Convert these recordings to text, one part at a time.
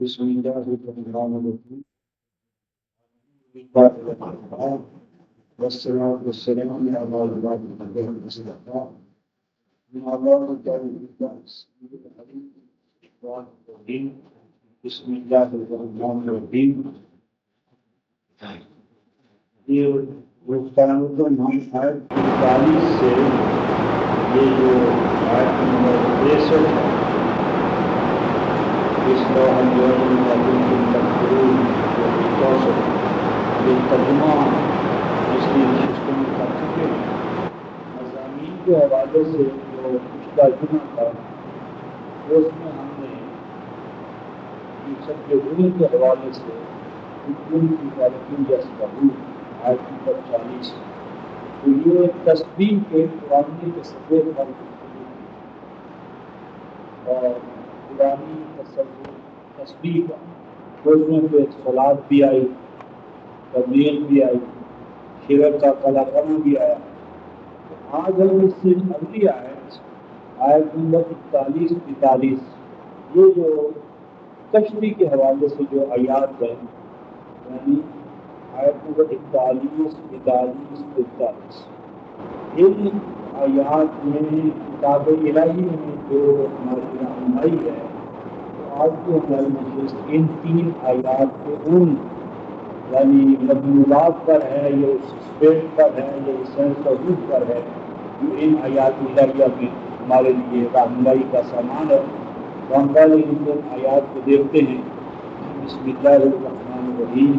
بسم الله الرحمن الرحيم والصلاة والسلام على عباد الله المصطفى بسم الله الرحمن الرحيم. یہ گفتگو تو ہم آیت 45 سے یہ جو آیت نمبر 63 ہے اس کا ہم یہ ترجمہ اس کی نشستوں میں کر چکے ہیں. مضامین کے حوالے سے جو کچھ ترجمہ تھا اس میں ہم نے سب کے علم کے حوالے سے علم کی تعلیم یا ثبوت آیت نمبر 40 تو یہ تسبیح کے قرآنی کے سفید پر اور قرآنی تسبیح کا اس میں پھر صلات بھی آئی، تبلیغ بھی آئی، شرک کا کلاکرم بھی آیا. تو آج ہم اس سے اگلی آیت نمبر 41-42 یہ جو کشتی کے حوالے سے جو آیات ہے یعنی آیت نمبر 41-42 ان آیات میں کتاب الہی میں جو ہماری رہنمائی ہے تو آج کی ہماری نشست ان 3 آیات کے ان یعنی مضمونات پر ہے، یہ اس اسپیٹ پر ہے، یہ سینس توحید پر ہے جو ان آیات الہیہ میں ہمارے لیے رہنمائی کا سامان ہے. تو ہم پہلے ان آیات کو دیکھتے ہیں. بسم اللہ الرحمن الرحیم.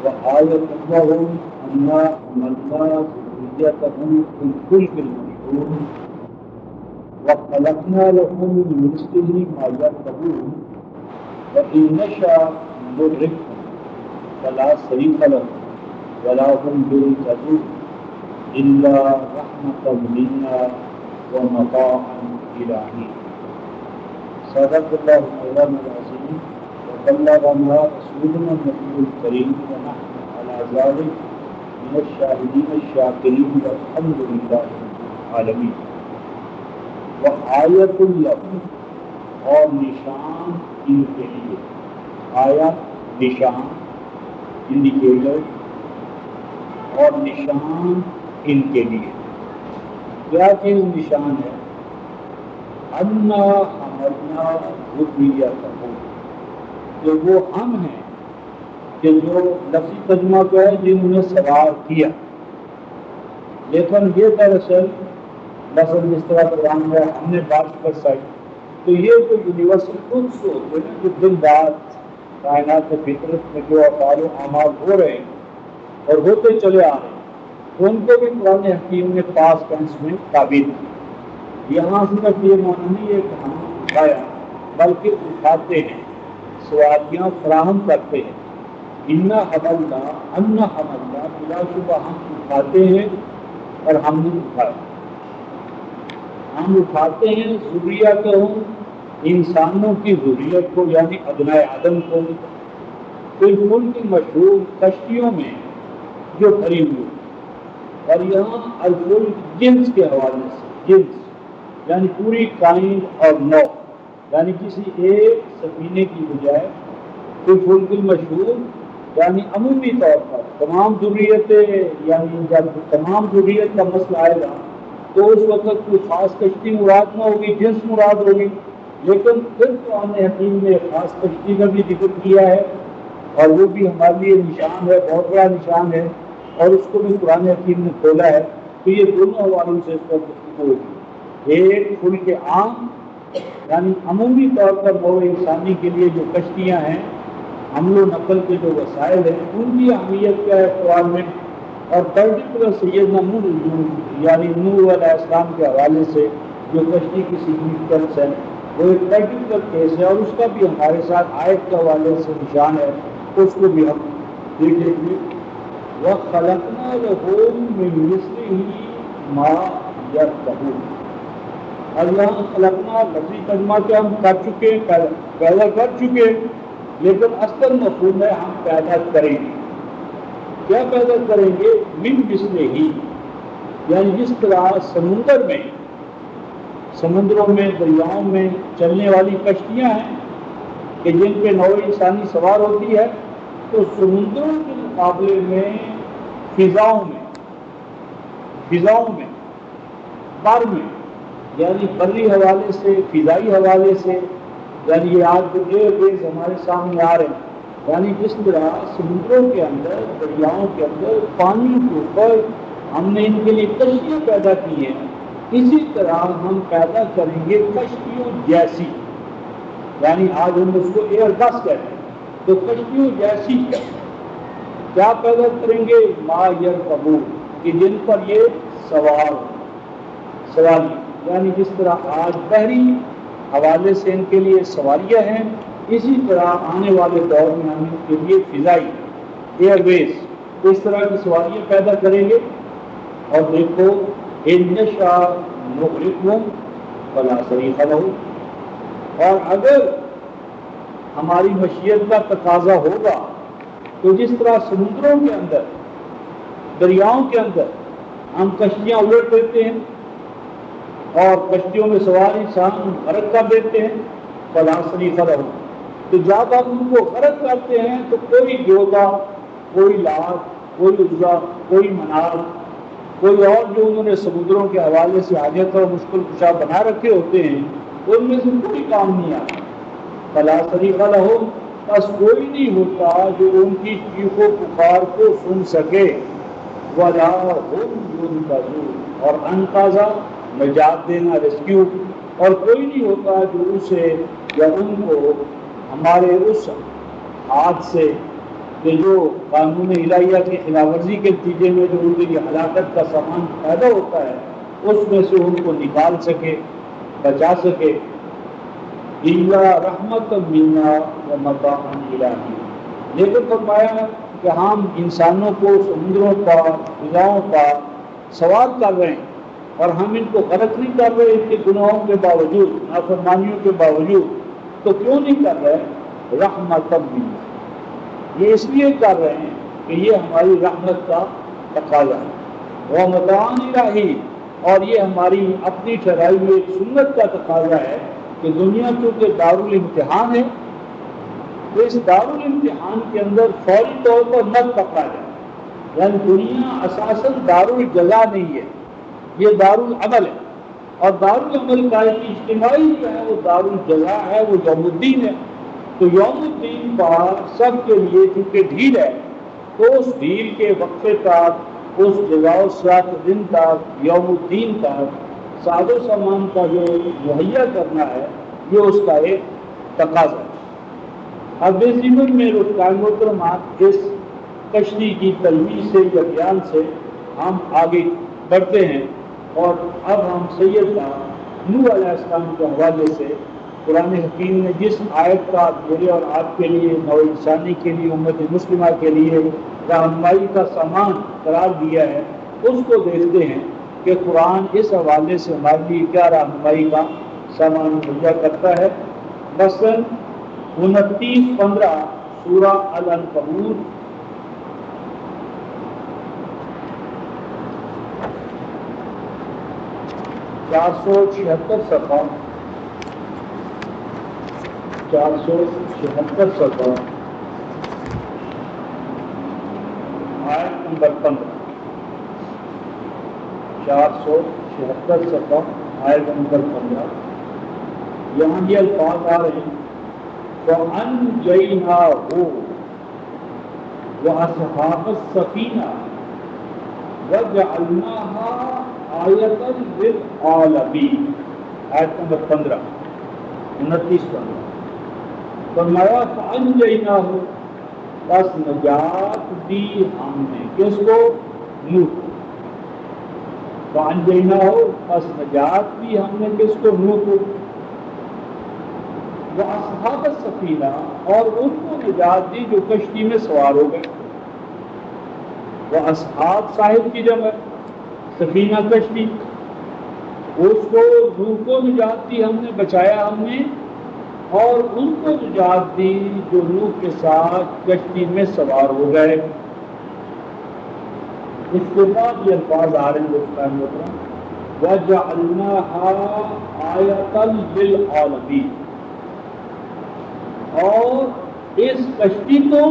وآیۃ لَهُمْ أَنَّا حَمَلْنَا ذُرِّيَّتَهُمْ فِي الْفُلْكِ الْمَشْحُونِ وَخَلَقْنَا لَهُم مِّن مِّثْلِهِ مَا يَرْكَبُونَ وَإِن نَّشَأْ نُغْرِقْهُمْ فَلَا صَرِيخَ لَهُمْ وَلَا هُمْ يُنقَذُونَ إِلَّا رَحْمَةً مِنَّا وَمَتَاعًا إِلَىٰ حِينٍ. صدق اللہ مولانا العظیم وبلغنا رسولنا النبی الکریم ونحن علی ذلک من الشاہدین الشاکرین والحمد للہ العالمین. وآیۃ لہم اور نشان ان کے لیے. آیت نشان انڈیکیٹر اور نشان ان کے لیے. کیا چیز نشان ہے؟ انا حملنا ذریتہم کہ وہ ہم ہیں کہ جو لفظی ترجمہ کو ہے جنہوں نے سوار کیا، لیکن یہ دراصل لفظ جس طرح قرآن میں ہم نے بات برسائی تو یہ جو یونیورسل ٹروتھس ہوتے ہیں جو دن رات کائنات میں فطرت میں جو افعال و اعمال ہو رہے ہیں اور ہوتے چلے آ رہے ہیں تو ان کو بھی قرآن حکیم نے پاسٹ ٹینس میں تعبیر کی. یہاں صرف یہ معنی نہیں ہے کہ ہم اٹھایا بلکہ اٹھاتے ہیں، سواریاں فراہم کرتے ہیں. انا حملنا بلا شبہ ہم اٹھاتے ہیں اور ہم نے اٹھایا. ہم اٹھاتے ہیں ذریتہم انسانوں کی ذریت کو یعنی ابنائے آدم کو بالکل کی مشہور کشتیوں میں جو بھری ہوئی. اور یہاں الفلک جنس کے حوالے سے جنس یعنی پوری کائنڈ اور نوع یعنی کسی ایک سفینے کی بجائے الفلک المشہور یعنی عمومی طور پر تمام ذریتیں یعنی جب تمام ذریت کا مسئلہ آئے گا تو اس وقت کوئی خاص کشتی مراد نہ ہوگی، جنس مراد ہوگی. لیکن پھر قرآن حکیم نے خاص کشتی کا بھی ذکر کیا ہے اور وہ بھی ہمارے لیے نشان ہے، بہت بڑا نشان ہے اور اس کو بھی قرآن حکیم نے کھولا ہے. تو یہ دونوں حوالوں سے اس پر گفتگو ہوگی. ایک فلک عام یعنی عمومی طور پر وہ انسانی کے لیے جو کشتیاں ہیں، حمل و نقل کے جو وسائل ہیں ان کی اہمیت کیا ہے قرآن میں، اور پرٹیکولر سیدنا نوح یعنی نوح علیہ السلام کے حوالے سے جو کشتی کی سگنیفیکنس ہے وہ ایک پرٹیکولر کیس ہے اور اس کا بھی ہمارے ساتھ آیت کے حوالے سے نشان ہے، اس کو بھی ہم دیکھیں گے. وَخَلَقْنَا لَهُم مِّن مِّثْلِهِ مَا يَرْكَبُونَ. اور یہاں خلقنا لفظی ترجمہ کے ہم کر چکے پیدا کر چکے، لیکن اصل مفہوم ہے ہم پیدا کریں گے. کیا پیدا کریں گے؟ من مثلہ یعنی جس طرح سمندروں میں دریاؤں میں چلنے والی کشتیاں ہیں کہ جن پہ نوع انسانی سوار ہوتی ہے، تو سمندروں کے مقابلے میں فضاؤں میں بر میں، یعنی بری حوالے سے، فضائی حوالے سے، یعنی یہ آج جو ایئر ویز ہمارے سامنے آ رہے ہیں، یعنی جس طرح سمندروں کے اندر، دریاؤں کے اندر، پانی کے اوپر ہم نے ان کے لیے کشتیاں پیدا کی ہیں، اسی طرح ہم پیدا کریں گے کشتیوں جیسی، یعنی آج ہم اس کو ایئر بس کہتے ہیں، تو کشتیوں جیسی کیا پیدا کریں گے؟ ما یرکبون، کہ جن پر یہ سواری، یعنی جس طرح آج بحری حوالے سے ان کے لیے سواریاں ہیں، اسی طرح آنے والے دور میں ہم ان کے لیے فضائی ایئر ویز اس طرح کی سواریاں پیدا کریں گے۔ اور دیکھو ان نشاء نغرقہم فلا صریخ لہم، اور اگر ہماری مشیت کا تقاضا ہوگا تو جس طرح سمندروں کے اندر، دریاؤں کے اندر ہم کشتیاں الٹ دیتے ہیں اور کشتیوں میں سوار انسان غرق کر دیتے ہیں، فلا صریخ لہم، تو جب ہم ان کو غرق کرتے ہیں تو کوئی جوگا، کوئی لات، کوئی عزا، کوئی منار، کوئی اور جو انہوں نے سمندروں کے حوالے سے حاجت اور مشکل کشا بنا رکھے ہوتے ہیں، ان میں سے کوئی کام نہیں آتا۔ فلا صریخ لہم، بس کوئی نہیں ہوتا جو ان کی چیخ و پکار کو سن سکے، ولا ہم ينقذون، اور انقاذا نجات دینا، ریسکیو، اور کوئی نہیں ہوتا جو اسے یا ان کو ہمارے اس ہاتھ سے کہ جو قانون الہیہ کی خلاف ورزی کے نتیجے میں جو ان کے لیے ہلاکت کا سامان پیدا ہوتا ہے، اس میں سے ان کو نکال سکے، بچا سکے۔ الا رحمت منا ومتاع الہی، لیکن فرمایا کہ ہم انسانوں کو سمندروں پر، فضاؤں پر سوار کر رہے ہیں، اور ہم ان کو غرق نہیں کر رہے ان کے گناہوں کے باوجود، نافرمانیوں کے باوجود۔ تو کیوں نہیں کر رہے؟ رحمت منا، یہ اس لیے کر رہے ہیں کہ یہ ہماری رحمت کا تقاضا ہے، ومتاع الہی، اور یہ ہماری اپنی ٹھہرائی ہوئی ایک سنت کا تقاضا ہے کہ دنیا چونکہ دارالامتحان ہے، تو اس دارالامتحان کے اندر فوری طور پر مت پکڑا جائے، یعنی دنیا اساساً دارالجزا نہیں ہے، یہ دارالعمل ہے، اور دارالعمل کا ایک اجتماعی جو ہے وہ دارالجزا ہے، وہ یوم الدین ہے۔ تو یوم الدین پر سب کے لیے چونکہ ڈھیل ہے، تو اس ڈھیل کے وقفے تک، اس جزا و سیاق دن تک، یوم الدین تک ساز و سامان کا جو مہیا کرنا ہے، یہ اس کا ایک تقاضا ہے۔ اب اس ضمن میں رفقائے محترمات، اس کشتی کی تلویز سے یا بیان سے ہم آگے بڑھتے ہیں، اور اب ہم سیدنا نوح علیہ السلام کے حوالے سے قرآن حکیم نے جس آیت کا میرے اور آپ کے لیے، نوع انسانی کے لیے، امت مسلمہ کے لیے رہنمائی کا سامان قرار دیا ہے، اس کو دیکھتے ہیں کہ قرآن اس حوالے سے ہمارے لیے کیا رہنمائی کا سامان مہیا کرتا ہے۔ مثلاً 29-15 سورہ العنکبوت، چار سو چھہتر صفحہ، آیت نمبر 15، 476 صفحہ، آیت نمبر 15، یہاں یہ الفاظ آ رہے ہیں، وَأَنْجَيْنَاهُ وَأَصْحَابَ السَّفِينَةِ وَجَعَلْنَاهَا آیَةً لِلْعَالَمِينَ، آیت نمبر 15، 29-15، فرمایا فَأَنْجَيْنَاهُ، بس نجات دی ہم نے، کس کو؟ نوح کو۔ فَأَنْجَيْنَاهُ، بس نجات دی ہم نے کس کو؟ نوح کو۔ وَأَصْحَابَ السَّفِينَةِ، اور ان کو نجات دی جو کشتی میں سوار ہو گئے۔ وہ اصحاب صاحب کی جمع، سفینہ کشتی، اس کو، نوح کو نجات دی ہم نے، بچایا ہم نے، اور ان کو نجات دی جو نوح کے ساتھ کشتی میں سوار ہو گئے۔ اس کے بعد یہ الفاظ آ رہے ہیں، وَجَعَلْنَاهَا آیَةً لِلْعَالَمِينَ، اور اس کشتی کو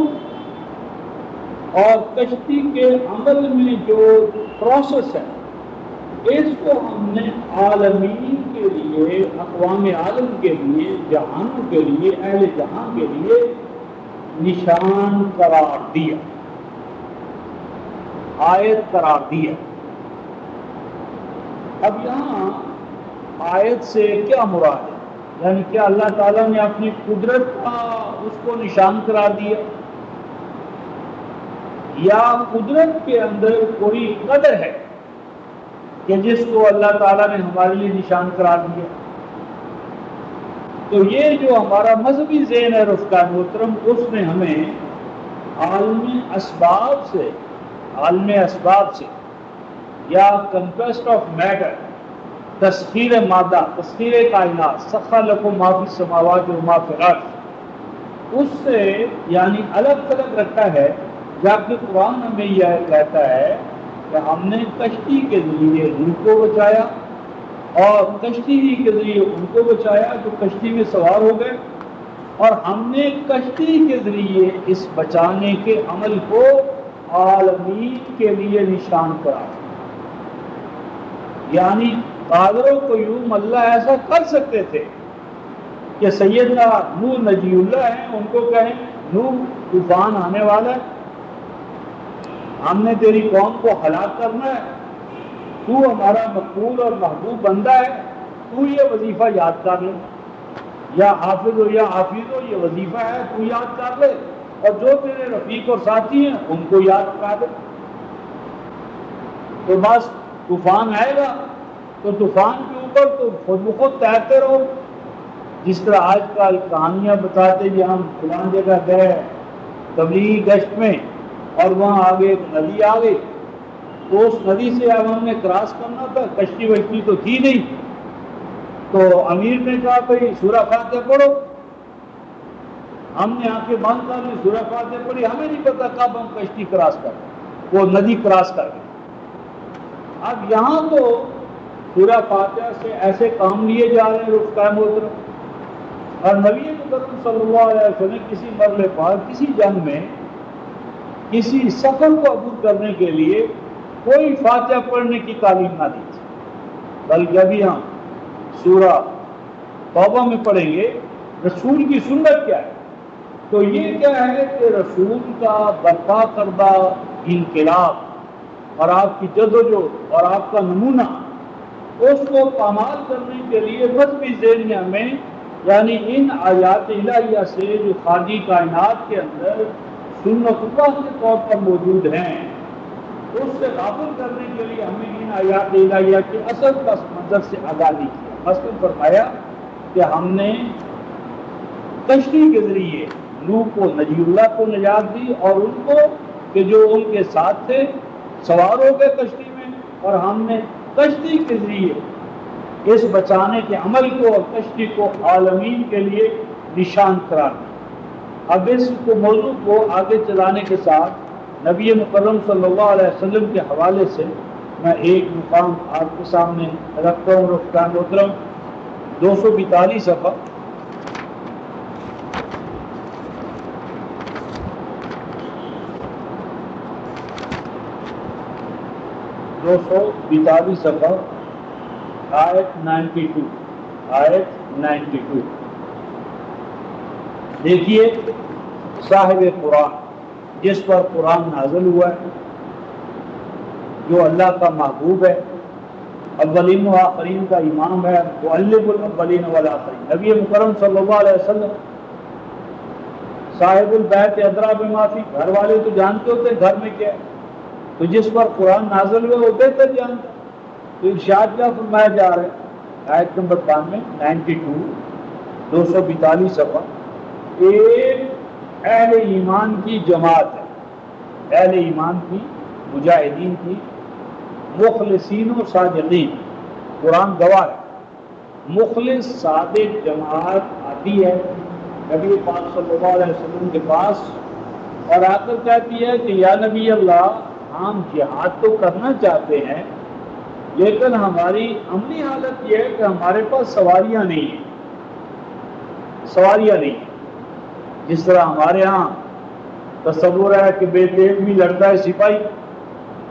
اور کشتی کے عمل میں جو پروسیس ہے اس کو ہم نے عالمین کے لیے، اقوام عالم کے لیے، جہانوں کے لیے، اہل جہاں کے لیے نشان قرار دیا، آیت قرار دیا۔ اب یہاں آیت سے کیا مراد ہے؟ یعنی کیا اللہ تعالیٰ نے اپنی قدرت کا اس کو نشان قرار دیا، یا قدرت کے اندر کوئی قدر ہے کہ جس کو اللہ تعالیٰ نے ہمارے لیے نشان قرار دیا؟ تو یہ جو ہمارا مذہبی ذہن ہے رفقائے محترم، اس نے ہمیں عالم اسباب سے یا کنکویسٹ آف میٹر، تسخیر مادہ، تسخیر کائنات، سخر لکم ما فی السماوات و ما فی الارض، اس سے یعنی الگ تھلگ رکھا ہے، جبکہ قرآن ہمیں یہ کہتا ہے کہ ہم نے کشتی کے ذریعے روح کو بچایا اور کشتی ہی کے ذریعے ان کو بچایا جو کشتی میں سوار ہو گئے، اور ہم نے کشتی کے ذریعے اس بچانے کے عمل کو عالمین کے لیے نشان کرا۔ یعنی قادر و قیوم اللہ ایسا کر سکتے تھے کہ سیدنا نوح نجی اللہ ہیں، ان کو کہیں نوح طوفان آنے والا ہے، ہم نے تیری قوم کو ہلاک کرنا ہے، تو ہمارا مقبول اور محبوب بندہ ہے، تو یہ وظیفہ یاد کر لے، یا حافظ ہو یا حافظ ہو، یہ وظیفہ ہے تو یاد کر لے، اور جو تیرے رفیق اور ساتھی ہیں ان کو یاد کرا دے۔ تو بس طوفان آئے گا تو طوفان کے اوپر تو خود بخود تیرتے رہو، جس طرح آج کل کہانیاں بتاتے جی ہم فلان جگہ گئے تبلیغی گشت میں اور وہاں آگے ایک ندی آ گئی، تو اس ندی سے اب ہم نے کراس کرنا تھا، کشتی وشتی تو تھی نہیں، تو امیر نے کہا بھائی سورہ فاتحہ پڑھو، ہم نے آنکھیں بند کر لی، سورہ فاتحہ پڑھی، ہمیں نہیں پتا کب ہم کشتی کراس کر وہ ندی کراس کر گئے۔ اب یہاں تو سورہ فاتحہ سے ایسے کام لیے جا رہے ہیں رفقائے محترم، اور نبی مکرم صلی اللہ علیہ وسلم نے کسی مرحلے پر کسی جنگ میں کسی سفر کو عبور کرنے کے لیے کوئی فاتحہ پڑھنے کی تعلیم نہ دی تھی، بلکہ ابھی ہم سورہ توبہ میں پڑھیں گے رسول کی سنت کیا ہے۔ تو یہ کیا ہے کہ رسول کا برپا کردہ انقلاب اور آپ کی جدوجہد اور آپ کا نمونہ، اس کو پامال کرنے کے لیے مذہبی ذہن میں ہمیں یعنی ان آیات الہیہ سے جو خارجی کائنات کے اندر سنت اللہ کے طور پر موجود ہیں، اس سے غافل کرنے کے لیے ہمیں ان آیات الہیہ کے اصل پس منظر سے آگاہی کی۔ مثلاً فرمایا کہ ہم نے کشتی کے ذریعے نوح کو نجی اللہ کو نجات دی، اور ان کو کہ جو ان کے ساتھ تھے سوار ہو گئے کشتی میں، اور ہم نے کشتی کے ذریعے اس بچانے کے عمل کو اور کشتی کو عالمین کے لیے نشان قرار دیا۔ اب اس کو موضوع کو آگے چلانے کے ساتھ نبی مکرم صلی اللہ علیہ وسلم کے حوالے سے میں ایک مقام آپ کے سامنے رکھتا ہوں رفقائے محترم، 242 صفحہ، صفحہ آیت 92، آیت 92 دیکھیے، صاحب قرآن جس پر قرآن نازل ہوا ہے، جو اللہ کا محبوب ہے، اولین و آخرین کا امام ہے، مؤلف الاولین والآخرین، نبی مکرم صلی اللہ علیہ وسلم صاحب البیت ادریٰ بما فی، گھر والے تو جانتے ہوتے گھر میں کیا ہے، تو جس پر قرآن نازل ہوئے وہ بہتر جانتا۔ تو ارشاد کیا فرمایا جا رہا ہے آیت نمبر 92، 242 صفحہ، ایک اہل ایمان کی جماعت ہے، اہل ایمان کی، مجاہدین کی، مخلصین و صادقین، قرآن گواہ ہے، مخلص صادق جماعت آتی ہے نبی پاک صلی اللہ علیہ وسلم کے پاس، اور آ کر کہتی ہے کہ یا نبی اللہ، ہم جہاد تو کرنا چاہتے ہیں لیکن ہماری عملی حالت یہ ہے کہ ہمارے پاس سواریاں نہیں ہیں، سواریاں نہیں ہیں، جس طرح ہمارے ہاں تصور ہے کہ بے تیل بھی لڑتا ہے سپاہی،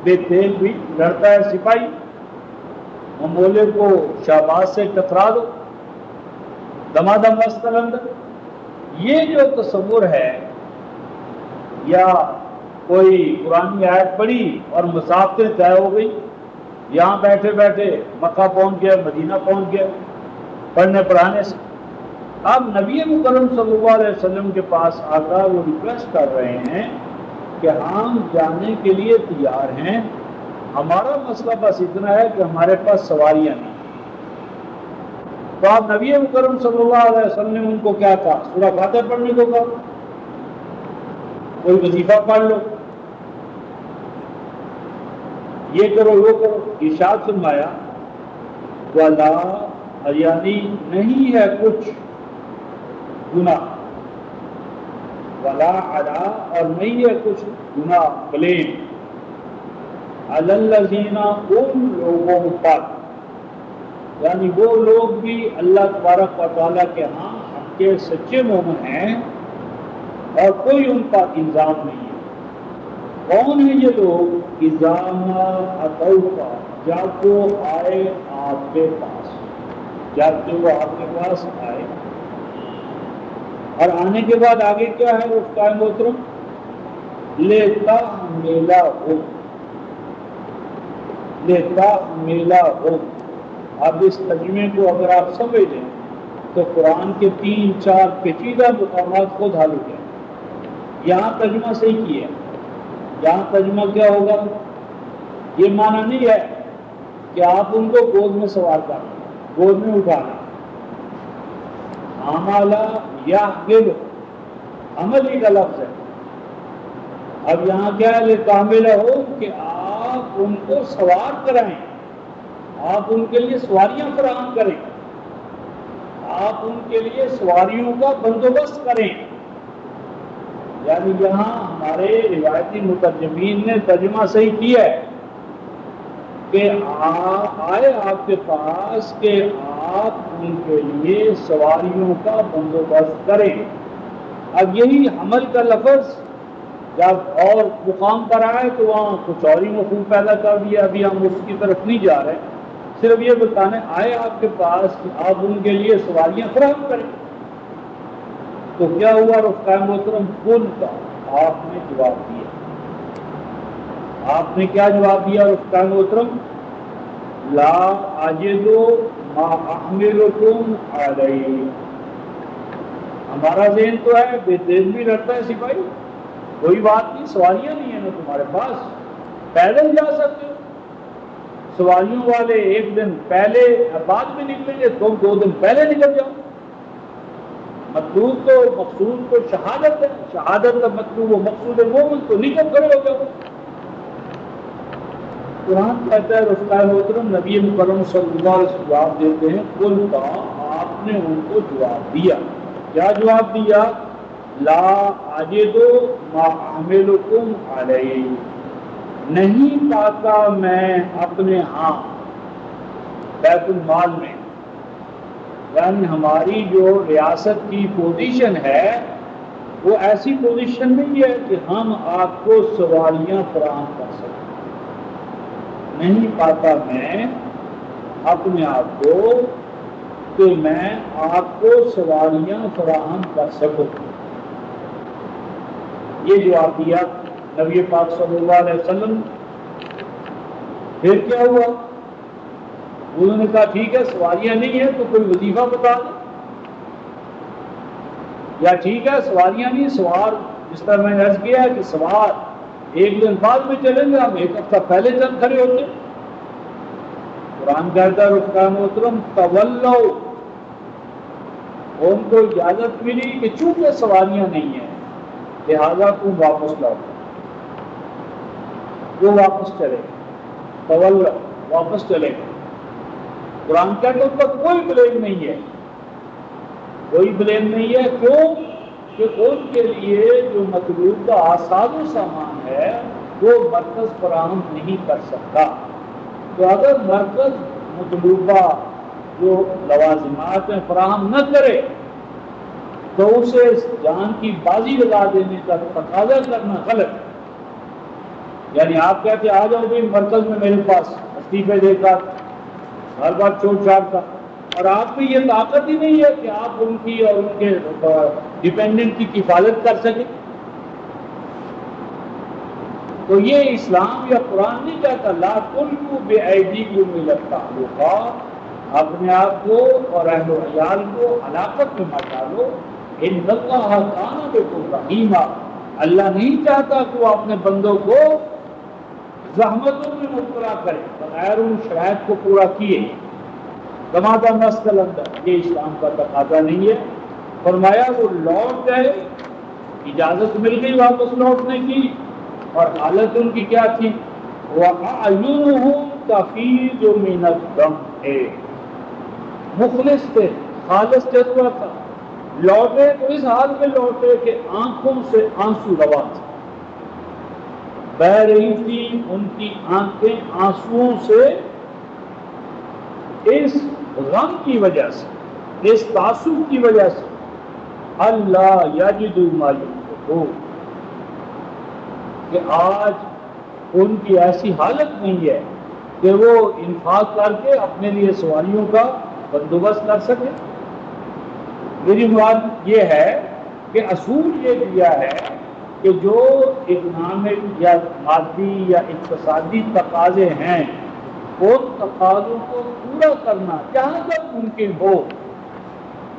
بے تیل بھی لڑتا ہے سپاہی، ممولے کو شہباز سے ٹکرا دو دمادم وسط اندر، یہ جو تصور ہے، یا کوئی قرآن آیت پڑھی اور مسافتیں طے ہو گئی، یہاں بیٹھے بیٹھے مکہ پہنچ گیا، مدینہ پہنچ گیا پڑھنے پڑھانے سے۔ اب نبی مکرم صلی اللہ علیہ وسلم کے پاس آ کر وہ ریکویسٹ کر رہے ہیں کہ ہم جانے کے لیے تیار ہیں، ہمارا مسئلہ بس اتنا ہے کہ ہمارے پاس سواریاں نہیں۔ تو آپ نبی مکرم صلی اللہ علیہ وسلم نے ان کو کیا کہا؟ سورہ فاتحہ پڑھنے کو کہا، کوئی وظیفہ پڑھ لو، یہ کرو وہ کرو۔ ارشاد فرمایا وَلَا، یعنی نہیں ہے کچھ گناہ، وَلَا عَلَا، اور نہیں ہے کچھ گناہ بلیم، عَلَى الَّذِينَ، ان لوگوں پر، یعنی وہ لوگ بھی اللہ تبارک و تعالیٰ کے ہاں حق کے سچے مومن ہیں اور کوئی ان کا الزام نہیں ہے۔ کون ہیں یہ لوگ؟ اذا ما اتوک، جب وہ آئے آپ کے پاس، جب وہ آپ کے پاس آئے، اور آنے کے بعد آگے کیا ہے اس کا محترم؟ لیتا میلا ہو، لیتا میلا ہو۔ اب اس ترجمے کو اگر آپ سمجھ لیں تو قرآن کے 3-4 پیچیدہ مقامات کو حل ہو گئے۔ یہاں ترجمہ صحیح کیا ہے، یہاں ترجمہ کیا ہوگا؟ یہ معنی نہیں ہے کہ آپ ان کو گود میں سوار کریں، گود میں اٹھانا، عملہ یحمل، عمل ہی کا لفظ ہے۔ اب یہاں کیا ہے؟ لِتَحْمِلَ ہو، کہ آپ ان کو سوار کرائیں، آپ ان کے لیے سواریاں فراہم کریں، آپ ان کے لیے سواریوں کا بندوبست کریں۔ یعنی یہاں ہمارے روایتی مترجمین نے ترجمہ صحیح کیا ہے کہ آئے آپ کے پاس کہ آپ ان کے لیے سواریوں کا بندوبست کریں۔ اب یہی حمل کا لفظ جب اور مقام پر آئے تو وہاں کچھ اور ہی مفہوم پیدا کر دیا، ابھی ہم اس کی طرف نہیں جا رہے، صرف یہ بتانے آئے آپ کے پاس کہ آپ ان کے لیے سواریاں فراہم کریں۔ تو کیا ہوا رفقائے محترم؟ قل کا، آپ نے جواب دیا، آپ نے کیا جواب دیا رفقائے محترم؟ لا اجد ما احملکم علیہ، ہمارا ذہن تو ہے بے دین بھی لڑتا ہے سپاہی، کوئی بات نہیں، سواریاں نہیں ہیں نا تمہارے پاس، پیدل جا سکتے ہو، سواریوں والے ایک دن پہلے بعد میں نکلیں گے، تم 2 دن پہلے نکل جاؤ۔ مطلوب تو مقصود تو شہادت ہے، شہادت کا مطلوب و مقصود مومن، تو نکل کھڑے ہو جاؤ۔ قرآن کہتا ہے رفقائے محترم نبی مکرم صلی اللہ علیہ وسلم جواب دیتے ہیں قل کا، آپ نے ان کو جواب دیا، کیا جواب دیا؟ لا اجد ما احملکم علیہ، نہیں پاتا میں اپنے ہاں بیت المال میں، یعنی ہماری جو ریاست کی پوزیشن ہے وہ ایسی پوزیشن نہیں ہے کہ ہم آپ کو سواریاں فراہم کر سکیں، نہیں پاتا میں اپنے آپ کو کہ میں آپ کو سواریاں فراہم کر سکوں۔ یہ جواب دیا نبی پاک صلی اللہ علیہ وسلم۔ پھر کیا ہوا؟ انہوں نے کہا ٹھیک ہے سواریاں نہیں ہیں تو کوئی وظیفہ بتا دیں، یا ٹھیک ہے سواریاں نہیں، سوار جس طرح میں نے عرض کیا ہے کہ سوار ایک دن بعد میں چلیں گے، ہم 1 ہفتہ پہلے چل کھڑے ہوتے۔ قرآن کہتا ہے رفقائے محترم تولوا، ان کو اجازت ملی کہ چونکہ سواریاں نہیں ہیں لہذا تم واپس لاؤ، وہ واپس چلے گئے، تولوا، واپس چلے گئے۔ قرآن کہتا ہے ان کا کوئی بلیم نہیں ہے، کوئی بلیم نہیں ہے، کیوں کہ ان کے لیے جو مطلوبہ آساد و سامان ہے وہ مرکز فراہم نہیں کر سکتا۔ تو اگر مرکز مطلوبہ جو لوازمات ہیں فراہم نہ کرے تو اسے جان کی بازی لگا دینے کا تقاضا کرنا غلط ہے۔ یعنی آپ کہتے آ جاؤ بھائی مرکز میں میرے پاس استعفے دے کر ہر بار چھوٹ چھاٹ کا، اور آپ میں یہ طاقت ہی نہیں ہے کہ آپ ان کی اور ان کے ڈپینڈنٹ کی کفالت کر سکیں، تو یہ اسلام یا قرآن نہیں کہتا لا تلقوا بأیدیکم الی التہلکہ، اپنے آپ کو اور اہل و عیال کو ہلاکت میں مت ڈالو، ان اللہ کان بکم رحیما، اللہ نہیں چاہتا کہ وہ اپنے بندوں کو زحمتوں میں مبتلا کرے بغیر ان شرائط کو پورا کیے، کمادہ مسل اندر، یہ اسلام کا تقاضا نہیں ہے۔ فرمایا وہ لوٹ گئے، اجازت مل گئی واپس لوٹنے کی، اور حالت ان کی کیا تھی؟ وَأَعْيُنُهُمْ تَفِيضُ مِنَ الدَّمْعِ، مخلص تھے، خالص جذبہ تھا، لوٹے تو اس حال میں لوٹے کہ آنکھوں سے آنسو روا تھے، بہ رہی تھی ان کی آنکھیں آنسوؤں سے، اس غم کی وجہ سے، اس تعصب کی وجہ سے، اللہ یجدوا ما ينفقون، کہ آج ان کی ایسی حالت نہیں ہے کہ وہ انفاق کر کے اپنے لیے سواریوں کا بندوبست کر سکے۔ میری مراد یہ ہے کہ اصول یہ دیا ہے کہ جو اکنامک یا مادی یا اقتصادی تقاضے ہیں ان تقاضوں کو پورا کرنا جہاں تک ممکن ہو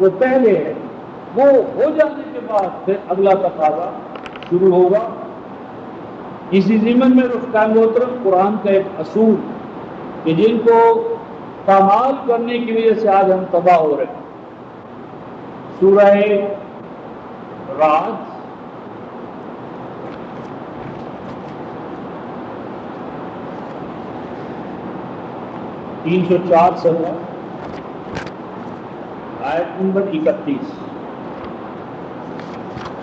وہ پہلے ہے، وہ ہو جانے کے بعد پھر اگلا تقاضا شروع ہوگا۔ اسی ضمن میں رفقان محترم قرآن کا ایک اصول کہ جن کو کمال کرنے کی وجہ سے آج ہم تباہ ہو رہے ہیں، سورہ رعد 304 صفحہ آیت نمبر 31،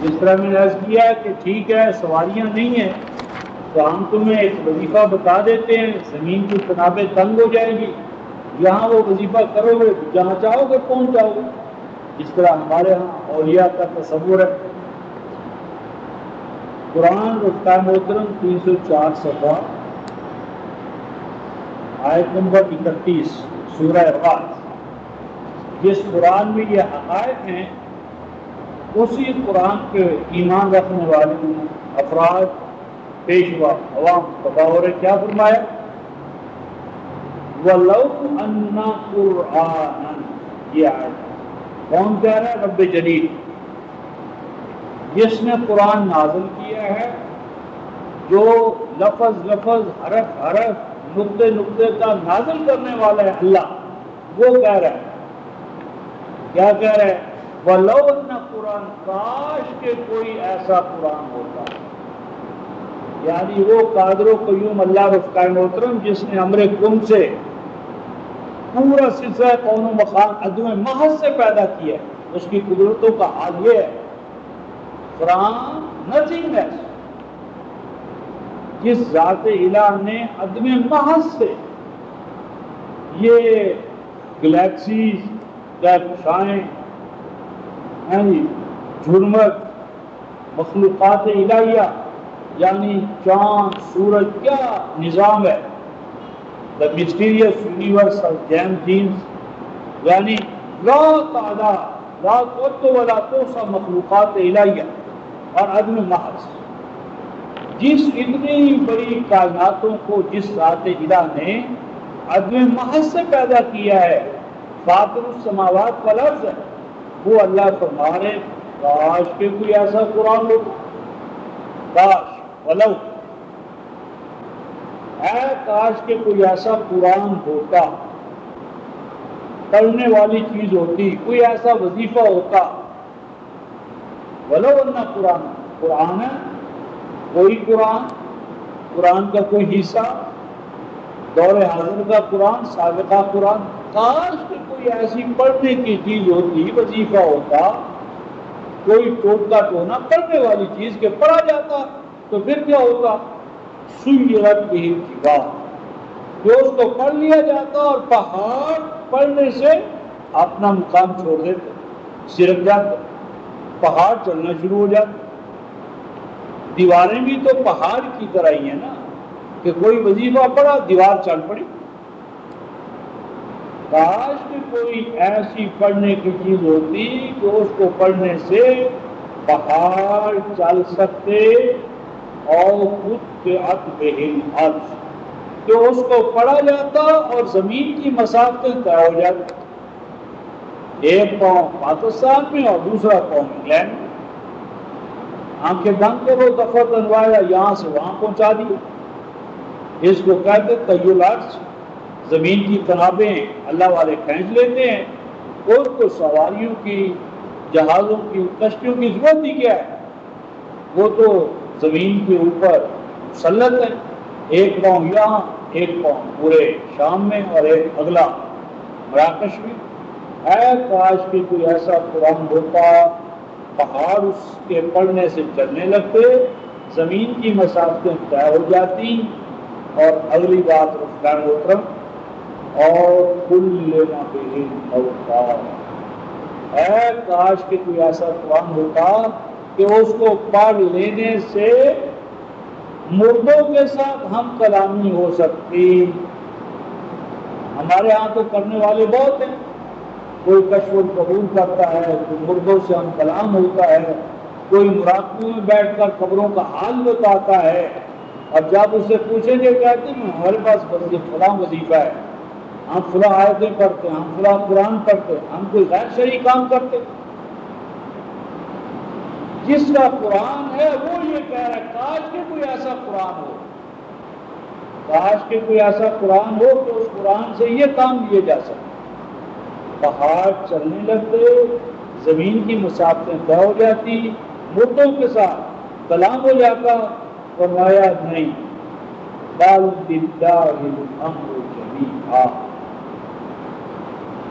جس طرح میں نے عرض کیا ہے کہ ٹھیک ہے سواریاں نہیں ہیں تو ہم تمہیں ایک وظیفہ بتا دیتے ہیں، زمین کی تنابیں تنگ ہو جائیں گی، یہاں وہ وظیفہ کرو گے جہاں چاہو گے پہنچ جاؤ گے، اس طرح ہمارے ہاں اولیاء کا تصور ہے۔ قرآن رفتہ محترم 304 صفحہ آیت نمبر 31 سورہ رعد، جس قرآن میں یہ حقائق ہیں اسی قرآن کے ایمان رکھنے والے افراد پیشوا عوام تباہ ہو رہے۔ کیا فرمایا؟ وَلَوْ أَنَّ قُرْآنًا، یہ آیت کون کہہ رہا ہے؟ رب جلیل، جس نے قرآن نازل کیا ہے، جو لفظ لفظ حرف حرف نقطے نقطے کا نازل کرنے والا ہے اللہ، وہ کہہ رہا ہے، کیا کہہ رہا ہے؟ وَلَوْ أَنَّ قرآن، کاش کہ کوئی ایسا قرآن ہوتا، یعنی وہ قادر و قیوم اللہ رفقائے محترم جس نے امر کن سے پورا سلسلہ کون و مکان عدم محض سے پیدا کیا ہے، اس کی قدرتوں کا حال یہ ہے، قرآن نتھنگنیس، جس ذات الہ نے عدم محض سے یہ گلیکسیز، کہکشائیں، جھرمٹ، مخلوقات الہیہ، یعنی چاند سورج، کیا نظام ہے، the mysterious universe of James Jeans, یعنی لا تعداد لا قوت ولا توسع مخلوقات الہیہ اور عدم محض، جس اتنی بڑی کائناتوں کو جس ذات الہ نے عدم محض سے پیدا کیا ہے، فاطر السماوات والارض ہے، وہ اللہ فرما رہے کاش کہ کوئی ایسا قرآن ہو، کاش، ولو، اے کاش کہ کوئی ایسا قرآن ہوتا، پڑھنے والی چیز ہوتی، کوئی ایسا وظیفہ ہوتا، ولو ان قرآن، قرآن ہے کوئی قرآن کا کوئی حصہ، دور حاضر کا قرآن، سابقہ قرآن، کاش کہ کوئی ایسی پڑھنے کی چیز ہوتی، وظیفہ ہوتا، کوئی ٹوٹتا ٹونا پڑھنے والی چیز کے پڑھا جاتا، تو پھر کیا ہوگا؟ سیرت به الجبال، جو اس کو پڑھ لیا جاتا اور پہاڑ پڑھنے سے اپنا مقام چھوڑ دیتے، سرک جاتے۔ پہاڑ چلنا شروع ہو جاتے. دیواریں بھی تو پہاڑ کی طرح ہی ہیں نا کہ کوئی وظیفہ پڑھا دیوار چل پڑی. کاش کہ کوئی ایسی پڑھنے کی چیز ہوتی کہ اس کو پڑھنے سے پہاڑ چل سکتے اور خود کے کہ اس کو پڑھا جاتا اور زمین کی مسافتیں طے ہو جاتی. ایک قوم پاکستان میں اور دوسرا قوم انگلینڈ میں. آنکھیں بند کرو دفعہ تنوایا یہاں سے وہاں پہنچا دی. اس کو کہتے تیولات. زمین کی تنابیں اللہ والے کھینچ لیتے ہیں. اور تو سواریوں کی جہازوں کی کشتیوں کی ضرورت ہی کیا ہے؟ وہ تو زمین کے اوپر مسلط ہے. ایک قوم یہاں ایک قوم پورے شام میں اور ایک اگلا مراکش میں. اے کاش کہ کوئی ایسا قرآن ہوتا پہاڑ اس کے پڑھنے سے چلنے لگتے زمین کی مسافتیں طے ہو جاتی. اور اگلی بات رفتار محترم اور کل اوتار. اے کاش کہ کوئی ایسا قرآن ہوتا کہ اس کو پڑھ لینے سے مردوں کے ساتھ ہم کلامی ہو سکتی. ہمارے ہاں تو کرنے والے بہت ہیں. کوئی کشف قبول کرتا ہے, کوئی مردوں سے ہم کلام ہوتا ہے, کوئی مراقبوں میں بیٹھ کر قبروں کا حال بتاتا ہے. اور جب اسے پوچھیں گے کہتے ہیں ہمارے پاس بس یہ فلاں وظیفہ ہے, ہم فلاں آیتیں پڑھتے ہیں, ہم فلاں قرآن پڑھتے ہیں, ہم کوئی غیر شرعی کام کرتے. جس کا قرآن ہے وہ یہ کہہ رہا ہے کاش کہ کوئی ایسا قرآن ہو, کاش کہ کوئی ایسا قرآن ہو کہ اس قرآن سے یہ کام لیے جا سکے. پہاڑ چلنے لگتے, زمین کی مسافتیں طے ہو جاتی, مردوں کے ساتھ کلام ہو جاتا. فرمایا نہیں بل للہ الامر جمیعا.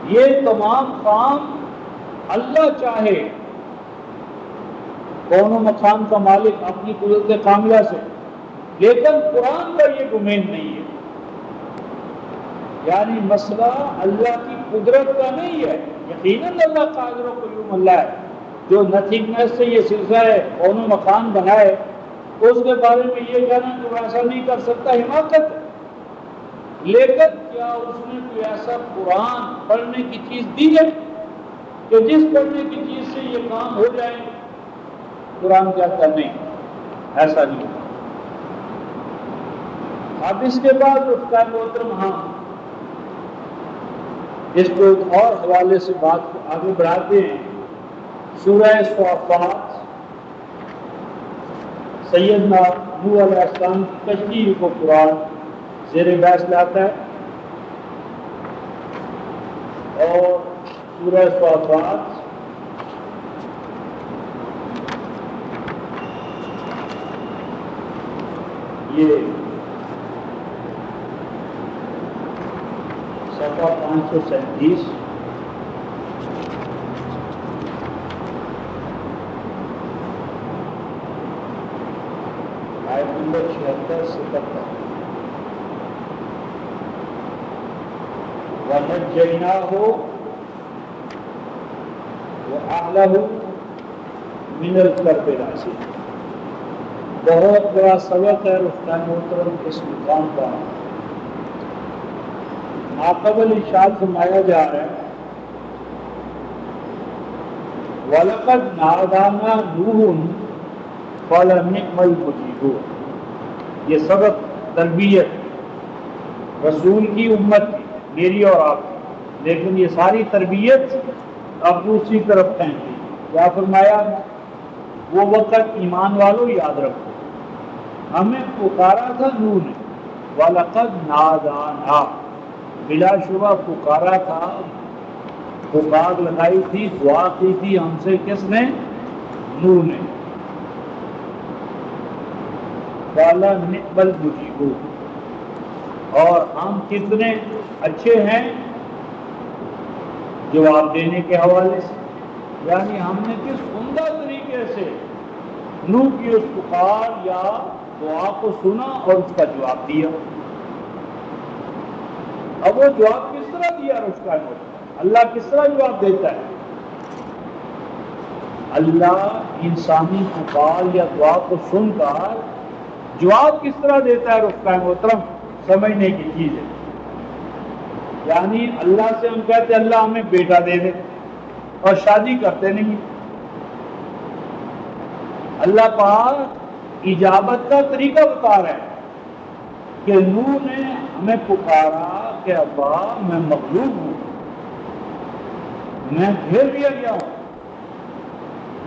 یہ تمام کام اللہ چاہے کون و مقام کا مالک اپنی قدرت کاملہ سے, لیکن قرآن کا یہ ڈومین نہیں ہے. یعنی مسئلہ اللہ کی قدرت کا نہیں ہے. یقیناً اللہ قادر و قیوم اللہ ہے جو نتھنگنس سے یہ سلسلہ ہے کون و مکان بنائے. اس کے بارے میں یہ کہنا کہ وہ ایسا نہیں کر سکتا حماقت ہے. لیکن کیا اس نے کوئی ایسا قرآن پڑھنے کی چیز دی ہے کہ جس پڑھنے کی چیز سے یہ کام ہو جائے؟ قرآن کہتا نہیں, ایسا نہیں ہوتا. اب اس کے بعد اس کا محترم ہم اس کو ایک اور حوالے سے بات کو آگے بڑھاتے ہیں. سورہ صافات سیدنا نوح علیہ السلام کی تشریح کو قرآن زیر بحث لاتا ہے. اور سورہ صافات یہ صفحہ 537 آیت نمبر 76 سے 77. وَنَجَّيْنَاهُ وَأَهْلَهُ مِنَ الْكَرْبِ الْعَظِيمِ. بہت بڑا سبق ہے رفتہ محترم اس مقام کا. ماقبل ارشاد فرمایا جا رہا ہے وَلَقَدْ نَادَانَا نُوحٌ فَلَنِعْمَ الْمُجِيبُونَ. یہ سبق تربیت رسول کی امت کی, میری اور آپ کی. لیکن یہ ساری تربیت اب دوسری طرف پھینکی. کیا فرمایا؟ وہ وقت ایمان والوں یاد رکھو ہمیں پکارا تھا نوح نے. وَلَقَدْ نَادَانَا, بلا شبہ پکارا تھا, پکار لگائی تھی, دعا کی تھی ہم سے. کس نے؟ نوح نے. فَلَنِعْمَ الْمُجِيبُونَ. اور ہم کتنے اچھے ہیں جواب دینے کے حوالے سے. یعنی ہم نے کس عمدہ طریقے سے نوح کی اس پکار یا دعا کو سنا اور اس کا جواب دیا. اب وہ جواب کس طرح دیا اس کا؟ اللہ کس طرح جواب دیتا ہے؟ اللہ انسانی پکار یا دعا کو سن کر جواب کس طرح دیتا ہے رفقائے محترم، سمجھنے کی چیز ہے۔ یعنی اللہ سے ہم کہتے ہیں اللہ ہمیں بیٹا دے دے، اور شادی کرتے نہیں۔ اللہ پاک اجابت کا طریقہ بتا رہے ہیں کہ نوح نے ہمیں پکارا کہ ابا میں مغلوب ہوں، میں گھیر لیا گیا ہوں،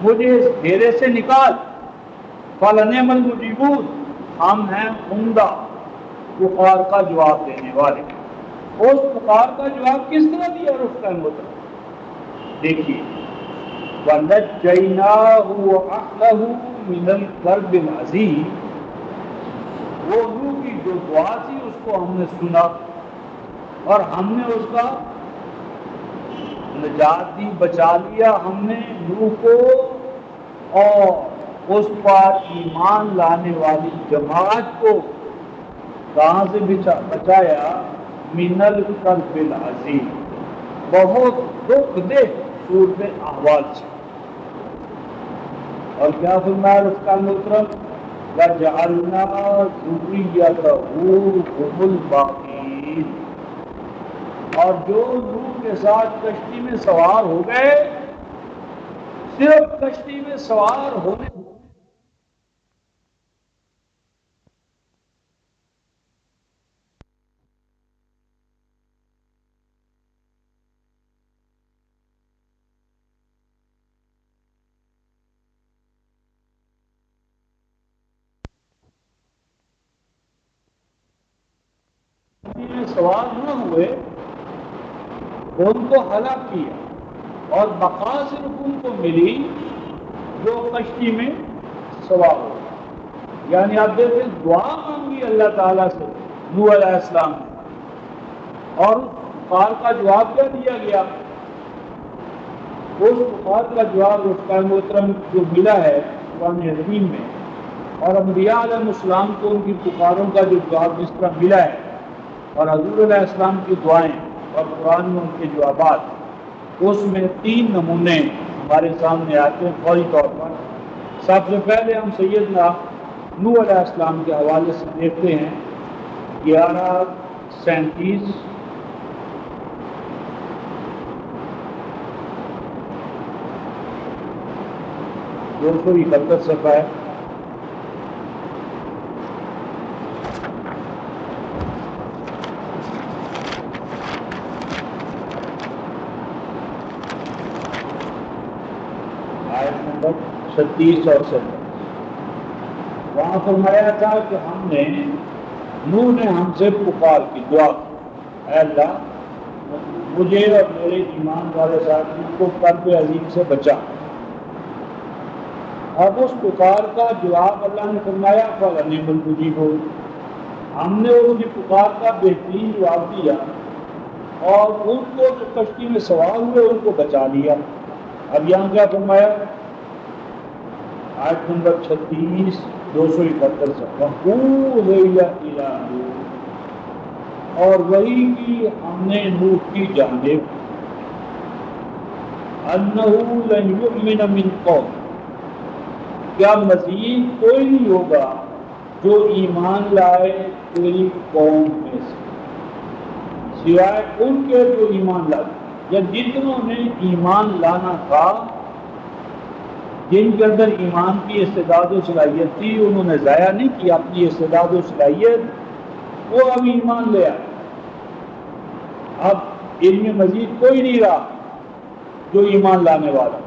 مجھے اس گھیرے سے نکال۔ فَلَنِعْمَ الْمُجِيبُونَ، ہم ہیں عمدہ پکار کا جواب دینے والے۔ اس پکار کا جواب کس طرح دیا رفقائے محترم؟ دیکھیے، وَنَجَّيْنَاهُ وَأَهْلَهُ مِنَ الْكَرْبِ الْعَظِيمِ، وہ نوح کی جو دعا تھی اس کو ہم نے سنا اور ہم نے اس کا نجات دی، بچا لیا ہم نے نوح کو، اور اس پر ایمان لانے والی جماعت کو کہاں سے بچایا؟ من الکرب العظیم، بہت دکھ دہ صورت احوال سے۔ اور کیا فرمایا اس کا محترم؟ وَجَعَلْنَا ذُرِّيَّتَهُ هُمُ الْبَاقِينَ، اور جو نوح کے ساتھ کشتی میں سوار ہو گئے، صرف کشتی میں سوار ہونے میں سوار نہ ہوئے ان کو ہلاک کیا، اور بقا صرف ان کو ملی جو کشتی میں سوار ہو۔ یعنی آپ دیکھیں دعا مانگی اللہ تعالیٰ سے نوح علیہ السلام نے، اور اس پکار کا جواب کیا دیا گیا؟ اس پکار کا جواب رفقائے محترم جو ملا ہے قرآن حکیم میں، اور انبیاء علیہ السلام کو ان کی پکاروں کا جو جواب جس طرح ملا ہے، اور حضور علیہ السلام کی دعائیں اور قرآن میں ان کے جوابات، اس میں 3 نمونے ہمارے سامنے آتے ہیں فوری طور پر۔ سب سے پہلے ہم سیدنا نوح علیہ السلام کے حوالے سے دیکھتے ہیں 11:37 271 صفحہ ہے۔ آیت نمبر 36 اور 37، وہاں فرمایا تھا کہ ہم نے نوح نے ہم سے پکار کی، دعا کی، اے اللہ مجھے اور میرے ایمان والے ساتھیوں کو کرب عظیم سے بچا۔ اب اس پکار کا جواب اللہ نے فرمایا فَلَنِعْمَ الْمُجِيبُونَ، ہم نے ان کی پکار کا بہترین جواب دیا اور ان کو جو کشتی میں سوار ہوئے ان کو بچا لیا۔ اب یہاں کیا فرمایا؟ آیت نمبر 36 271 سے، وَأُوحِيَ إِلَىٰ نُوحٍ، اور وحی کی ہم نے نوح کی جانب، أَنَّهُ لَن يُؤْمِنَ مِن قَوْمٍ، کیا مزید کوئی نہیں ہوگا جو ایمان لائے تیری قوم میں سے، سوائے ان کے جو ایمان لائے، یا جتنوں نے ایمان لانا تھا، جن کے اندر ایمان کی استعداد و صلاحیت تھی، انہوں نے ضائع نہیں کی اپنی استعداد و صلاحیت، وہ اب ایمان لے آئے۔ اب ان میں مزید کوئی نہیں رہا جو ایمان لانے والا۔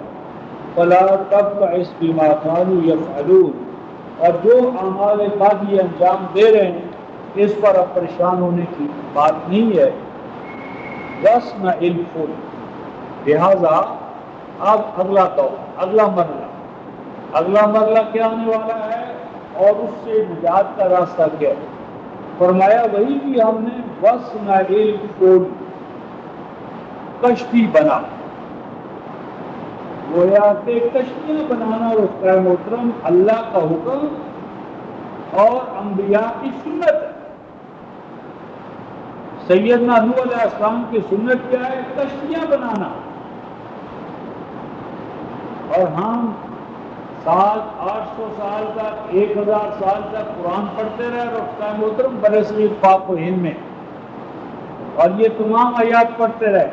فَلَا تَبْتَئِسْ بِمَا كَانُوا يَفْعَلُونَ، اور جو اعمال باغی انجام دے رہے ہیں اس پر اب پریشان ہونے کی بات نہیں ہے۔ وَاسْمَعِ الْفُلْكَ، لہذا اب اگلا دور، اگلا مرحلہ کیا ہونے والا ہے اور اس سے نجات کا راستہ کیا ہے؟ فرمایا وہی کہ ہم نے وَاسْمَعِ الْفُلْكَ، کشتی بنا، گویا کہ کشتیاں بنانا رفقائے محترم اللہ کا حکم اور انبیاء کی سنت ہے۔ سیدنا نوح علیہ السلام کی سنت کیا ہے؟ کشتیاں بنانا، اور ہم 800 سال تک 1000 سال تک قرآن پڑھتے رہے رفتہ محترم برصغیر پاک و ہند میں، اور یہ تمام آیات پڑھتے رہے،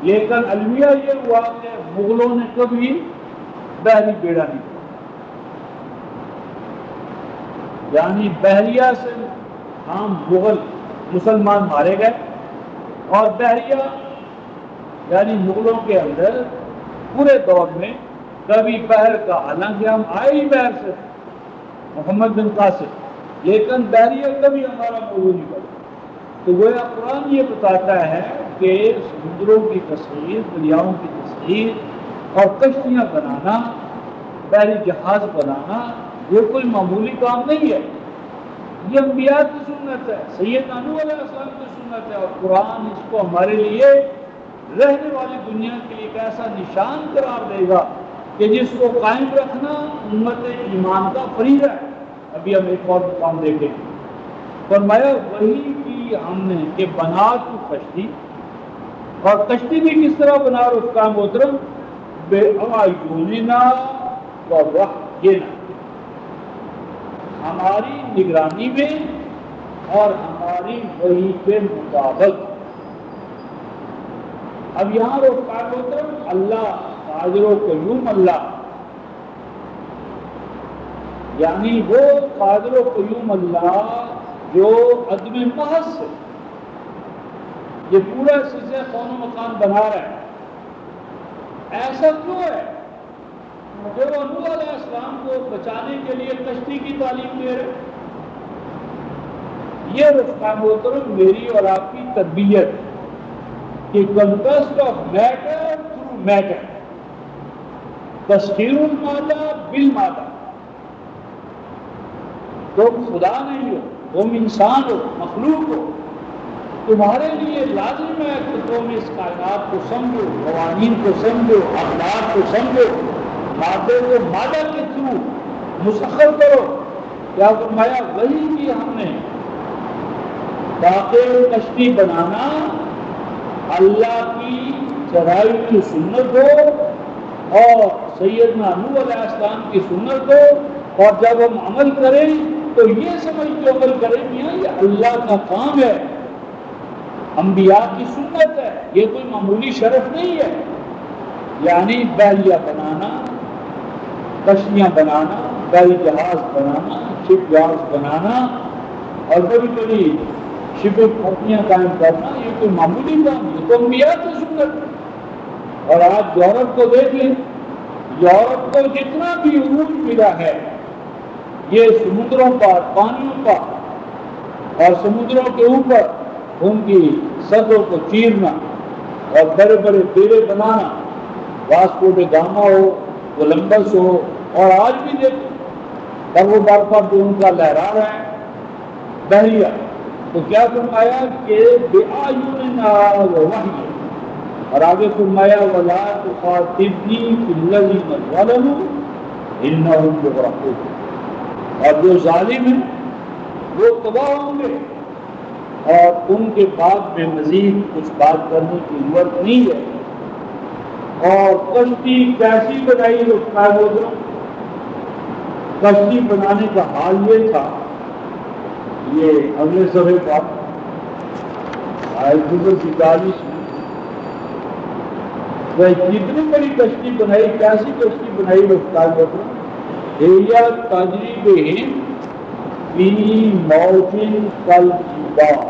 لیکن المیہ یہ ہوا کہ مغلوں نے کبھی بحری بیڑا نہیں کیا، یعنی بحریہ سے ہم مغل مسلمان مارے گئے، اور بحریہ یعنی مغلوں کے اندر پورے دور میں کبھی بحر کا، حالانکہ ہم آئے ہی بحر سے محمد بن قاسم، لیکن بحریہ کبھی ہمارا موضوع نہیں بنا۔ تو گویا قرآن یہ بتاتا ہے کہ سمندروں کی تصویر، دریاؤں کی تصویر اور کشتیاں بنانا، بحری جہاز بنانا یہ کوئی معمولی کام نہیں ہے، یہ انبیاء کی سنت ہے، سیدنا نوح علیہ السلام کی سنت ہے، اور قرآن اس کو ہمارے لیے رہنے والی دنیا کے لیے ایک ایسا نشان قرار دے گا کہ جس کو قائم رکھنا امت ایمان کا فریضہ ہے۔ ابھی ہم ایک اور مقام دیکھیں، فرمایا وہی کی ہم نے کہ بنا تو کشتی، اور کشتی بھی کس طرح بنا اس کا محترم بے اعیننا و وحینا، ہماری نگرانی میں اور ہماری وحی کے مطابق۔ اب یہاں وہ محترم اللہ قادر و قیوم اللہ، یعنی وہ قادر و قیوم اللہ جو عدم محض سے یہ پورا سلسلہ کون و مکان بنا رہا ہے۔ ایسا کیوں ہے کہ وہ نوح علیہ السلام کو بچانے کے لیے کشتی کی تعلیم دے رہے؟ یہ رفتہ محترم میری اور آپ کی تربیت کہ conquest of matter through matter, تسخیر المادہ بالمادہ۔ تم خدا نہیں ہو، تم انسان ہو، مخلوق ہو، تمہارے لیے لازم ہے کہ تم اس کائنات کو سمجھو، قوانین کو سمجھو، اخلاق کو سمجھو، مادے کو مادہ کے تھرو مسخر کرو۔ کیا فرمایا وہی کی ہم نے تاکہ کشتی بنانا اللہ کی چڑھائی کی سنت ہو اور سیدنا نوح علیہ السلام کی سنت ہو، اور جب ہم عمل کریں تو یہ سمجھ کے عمل کریں میاں یہ اللہ کا کام ہے، انبیاء کی سنت ہے، یہ کوئی معمولی شرف نہیں ہے۔ یعنی بحریہ بنانا، کشتیاں بنانا، بحری جہاز بنانا، شپ یارڈز بنانا، اور کبھی کبھی شپنگ کمپنیاں قائم کرنا یہ کوئی معمولی کام نہیں، تو انبیاء کی سنت ہے۔ اور آج یورپ کو دیکھ لیں، یورپ کو جتنا بھی عروج ملا ہے یہ سمندروں پر، پانیوں پر اور سمندروں کے اوپر ان کی سطحوں کو چیرنا اور بڑے بڑے ڈیرے بنانا، واسکو ڈے گاما ہو، کولمبس ہو، اور آج بھی دیکھو کاروبار پر جو ان کا لہرا رہا ہے بحریہ، تو کیا فرمایا کہ بِأَعْيُنِنَا وَوَحْيٍ، اور آگے فرمایا وَلَا تُخَاطِبْنِي فِي الَّذِينَ ظَلَمُوا إِنَّهُمْ مُغْرَقُونَ، اور جو ظالم ہیں وہ تباہ ہوں گے، اور ان کے بعد میں مزید کچھ بات کرنے کی ضرورت نہیں ہے۔ اور کشتی کیسی بنائی کشتی بنانے کا حال یہ تھا، یہ اگلے صفحے پر آیت نمبر 42 میں وہ کتنی بڑی کشتی بنائی، کیسی کشتی بنائی تجری بہم فی موج کالجبال،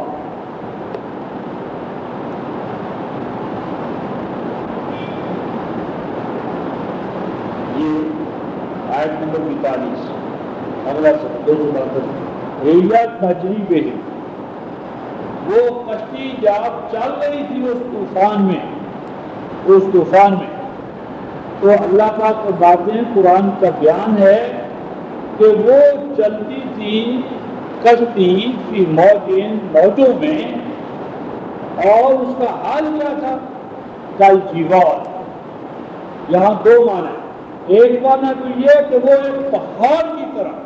یہ آیت نمبر 42 اگلا تجری بہم، وہ کشتی جب چل رہی تھی اس طوفان میں، تو اللہ پاک کی باتیں قرآن کا بیان ہے کہ وہ چلتی تھی کشتی کی موجوں میں، اور اس کا حال کیا تھا کل جیوال۔ یہاں دو معنی، ایک معنی تو یہ کہ وہ ایک پہاڑ کی طرح،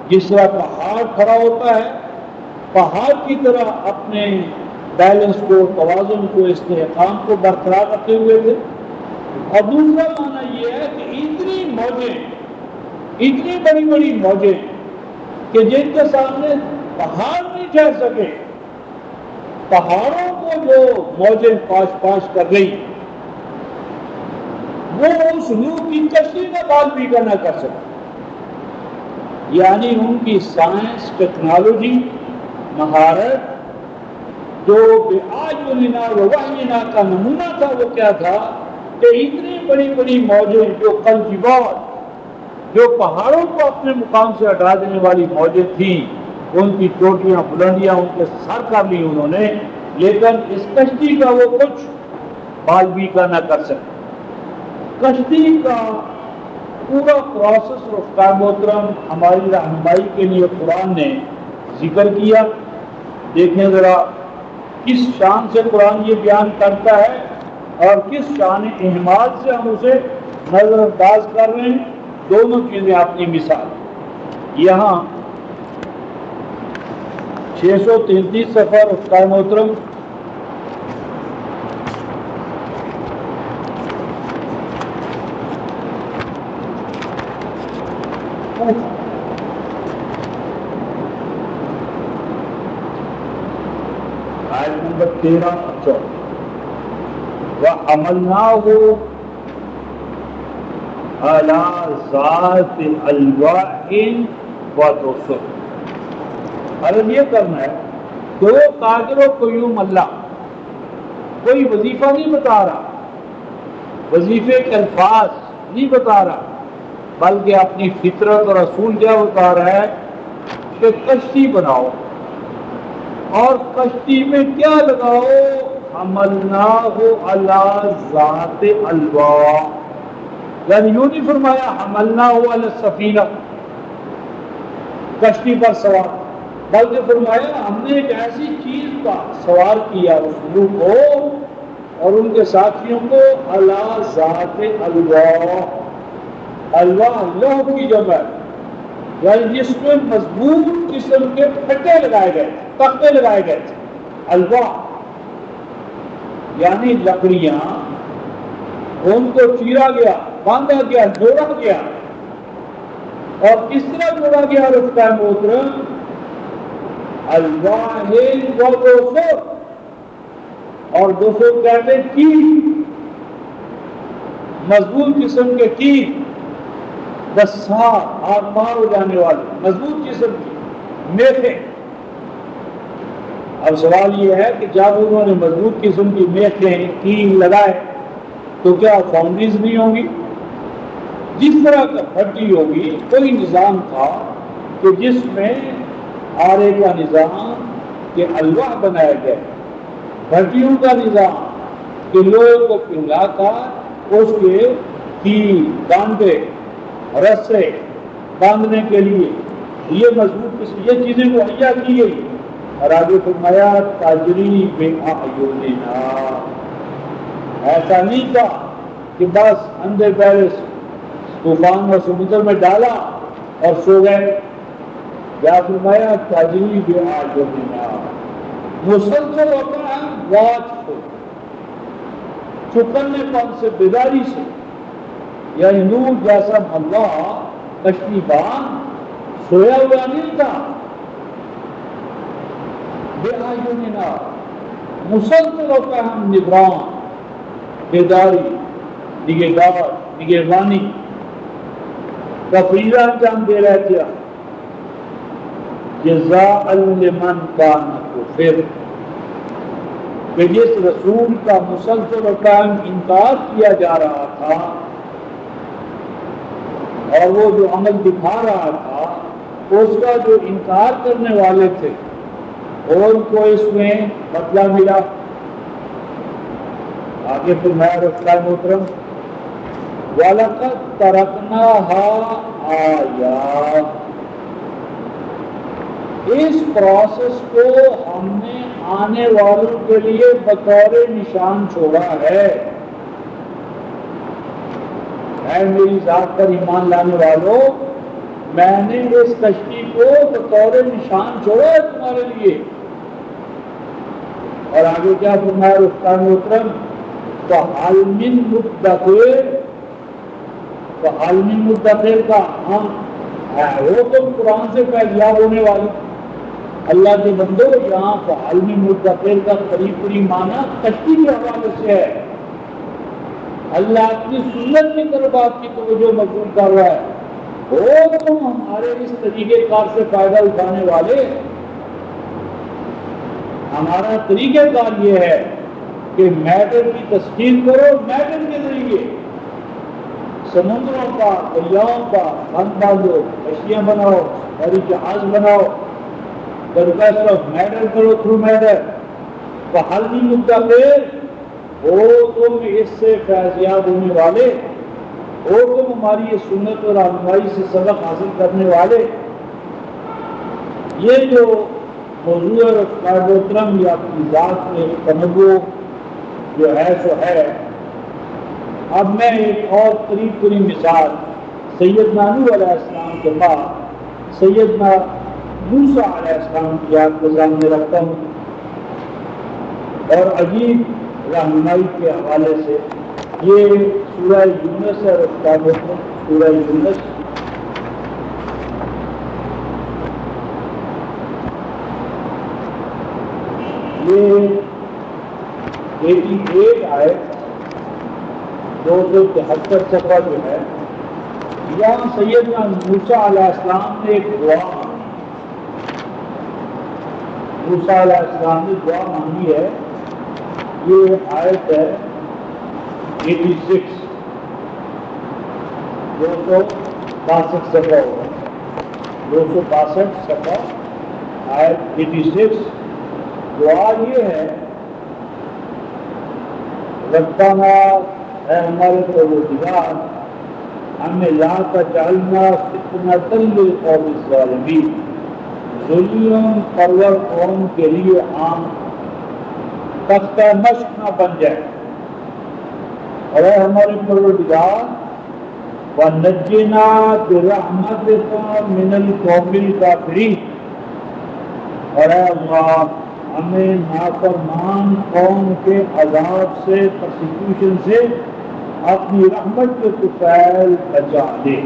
جس طرح پہاڑ کھڑا ہوتا ہے پہاڑ کی طرح اپنے بیلنس کو، توازن کو، استحکام کو برقرار رکھے ہوئے تھے، اور دوسرا معنی یہ ہے کہ اتنی موجیں، اتنی بڑی بڑی موجیں کہ جن کے سامنے پہاڑ نہیں ٹھہر سکے، پہاڑوں کو جو موجیں پاش پاش کر گئی، وہ اس روح کی کشتی کا بال بھی نہ کر سکے۔ یعنی ان کی سائنس، ٹیکنالوجی، مہارت جو بِأَعْيُنِنَا وَوَحْيِنَا کا نمونہ تھا، وہ کیا تھا کہ اتنی بڑی بڑی موجیں جو کالجبال، جو پہاڑوں کو اپنے مقام سے ہٹا دینے والی موجیں تھیں، ان کی چوٹیاں بلندیاں ان کے سر کر لی انہوں نے، لیکن اس کشتی کا وہ کچھ بال بھی کا نہ کر سکے۔ کشتی کا پورا پروسیس رفتار محترم ہماری رہنمائی کے لیے قرآن نے ذکر کیا۔ دیکھیں ذرا کس شان سے قرآن یہ بیان کرتا ہے اور کس شان اہمال سے ہم اسے نظر انداز کر رہے ہیں، دونوں چیزیں اپنی مثال۔ یہاں 633 صفحہ رفتار محترم، آیت نمبر 13 اور 14، وَحَمَلْنَاهُ عَلَى ذَاتِ أَلْوَاحٍ وَدُسُرٍ۔ عرض یہ کرنا ہے کہ وہ قادر و قیوم اللہ کوئی وظیفہ نہیں بتا رہا، وظیفے کے الفاظ نہیں بتا رہا، بلکہ اپنی فطرت اور اصول کیا بتا رہا ہے کہ کشتی بناؤ، اور کشتی میں کیا لگاؤ؟ حملناہ علی ذات الواح، یعنی یوں نہیں فرمایا حملناہ علی السفینہ، کشتی پر سوار، بلکہ فرمایا ہم نے ایک ایسی چیز کا سوار کیا اس روح کو اور ان کے ساتھیوں کو، علی ذات الواح، الواح لوح کی جمع ہے، یعنی جس میں مضبوط قسم کے پھٹے لگائے گئے، تختے لگائے گئے تھے۔ الواح یعنی لکڑیاں، ان کو چیرا گیا، باندھا گیا، جوڑا گیا، اور کس طرح جوڑا گیا رفتہ محترم؟ الواح و دسر، اور دسر کہتے ہیں کی، مضبوط قسم کے کی، دسار، آگ مار ہو جانے والے مضبوط قسم کی میخیں۔ اب سوال یہ ہے کہ جب انہوں نے مضبوط قسم کی میخیں کیل لگائے تو کیا فاؤنڈریز نہیں ہوں گی؟ جس طرح کا بھٹی ہوگی، کوئی نظام تھا کہ جس میں آرے کا نظام کہ الواح بنایا گیا، بھٹیوں کا نظام کہ لوہے کو پگھلا کر اس کے کیل، ڈانڈے، رسے باندھنے کے لیے یہ مضبوط قسم یہ چیزیں مہیا کی گئی۔ اور آگے فرمایا تجری بأعیننا، ایسا نہیں تھا کہ بس اندر پہلے طوفان اور سمندر میں ڈالا اور سو گئے۔ کیا فرمایا؟ تجری بأعیننا، مسلسل ہوتا ہے واچ کو، چکنے پن سے، بیداری سے، یعنی نور جیسا اللہ کشتی بان سویا ہوا نہیں تھا۔ بِأَعْيُنِنَا، مسلسل ہوتا ہے ہم نگران، بیداری، نگہدار، نگہبانی کا فریضہ انجام دے رہے تھے۔ جزاء لمن کان کفر، کہ جس رسول کا مسلسل و قائم انکار کیا جا رہا تھا اور وہ جو عمل دکھا رہا تھا، اس کا جو انکار کرنے والے تھے اور ان کو اس میں بدلہ ملا۔ آگے پھر میں رفتہ محترم، وَلَقَدْ تَرَكْنَاهَا آیَاتٍ، اس پروسیس کو ہم نے آنے والوں کے لیے بطور نشان چھوڑا ہے۔ اے میری ذات پر ایمان لانے والوں، میں نے اس کشتی کو بطور نشان چھوڑا ہے تمہارے لیے۔ اور آگے کیا فرمایا رفتہ محترم؟ فَهَلْ مِن مُدَّكِرٍ، فَهَلْ مِن مُدَّكِرٍ کا ہم وہ تو قرآن سے فیضیاب ہونے والی اللہ کے بندو یہاں فَهَلْ مِن مُدَّكِرٍ کا قریب قریب معنی کشتی کے حوالے سے ہے. اللہ اپنی سنت کی طرف آپ کی توجہ مبذول کر رہا ہے. وہ تم ہمارے اس طریقے کار سے فائدہ اٹھانے والے. ہمارا طریقہ کار یہ ہے کہ میٹر کی تشکیل کرو میٹر کے ذریعے، سمندروں کا دریاؤں کا بند باندھو، کشتیاں بناؤ، ہوائی جہاز بناؤ، درگاہ آف میٹر کرو تھرو میٹر. فَهَلْ مِن مُدَّكِرٍ، ہو تم اس سے فیضیاب ہونے والے، ہو تم ہماری یہ سنت اور رہنمائی سے سبق حاصل کرنے والے. یہ جو موضوع محترم یا اپنی ذات میں تنوع جو ہے سو ہے. اب میں ایک اور قریب قریب مثال سیدنا نوح علیہ السلام کے بعد سیدنا موسیٰ علیہ السلام کی آپ کے سامنے رکھتا ہوں، اور عجیب رہنمائی کے حوالے سے. یہ سورہ یونس ہے، سورہ یونس یہ 88 آئے 273 صفحہ جو ہے. یہاں سیدنا موسیٰ علیہ السلام نے ایک دعا مانگی. موسیٰ علیہ السلام نے دعا مانگی ہے. یہ آیت ہے 86 262 صفحہ ہوگا، 262 صفحہ آیت 86. دعا یہ ہے ربنا، اے ہمارے پروردگار، ہمیں لا تجعلنا فتنة للقوم الظالمین، ظلم پرور قوم کے لیے عام تختہ مشق نہ بن جائے. اور اے ہمارے پروردگار وَنَجِّنَا بِرَحْمَتِكَ مِنَ الْقَوْمِ الْكَافِرِينَ، اور اے اللہ ہمیں نافرمان قوم کے عذاب سے، پرسیکیوشن سے اپنی رحمت کے طفیل بچا دے.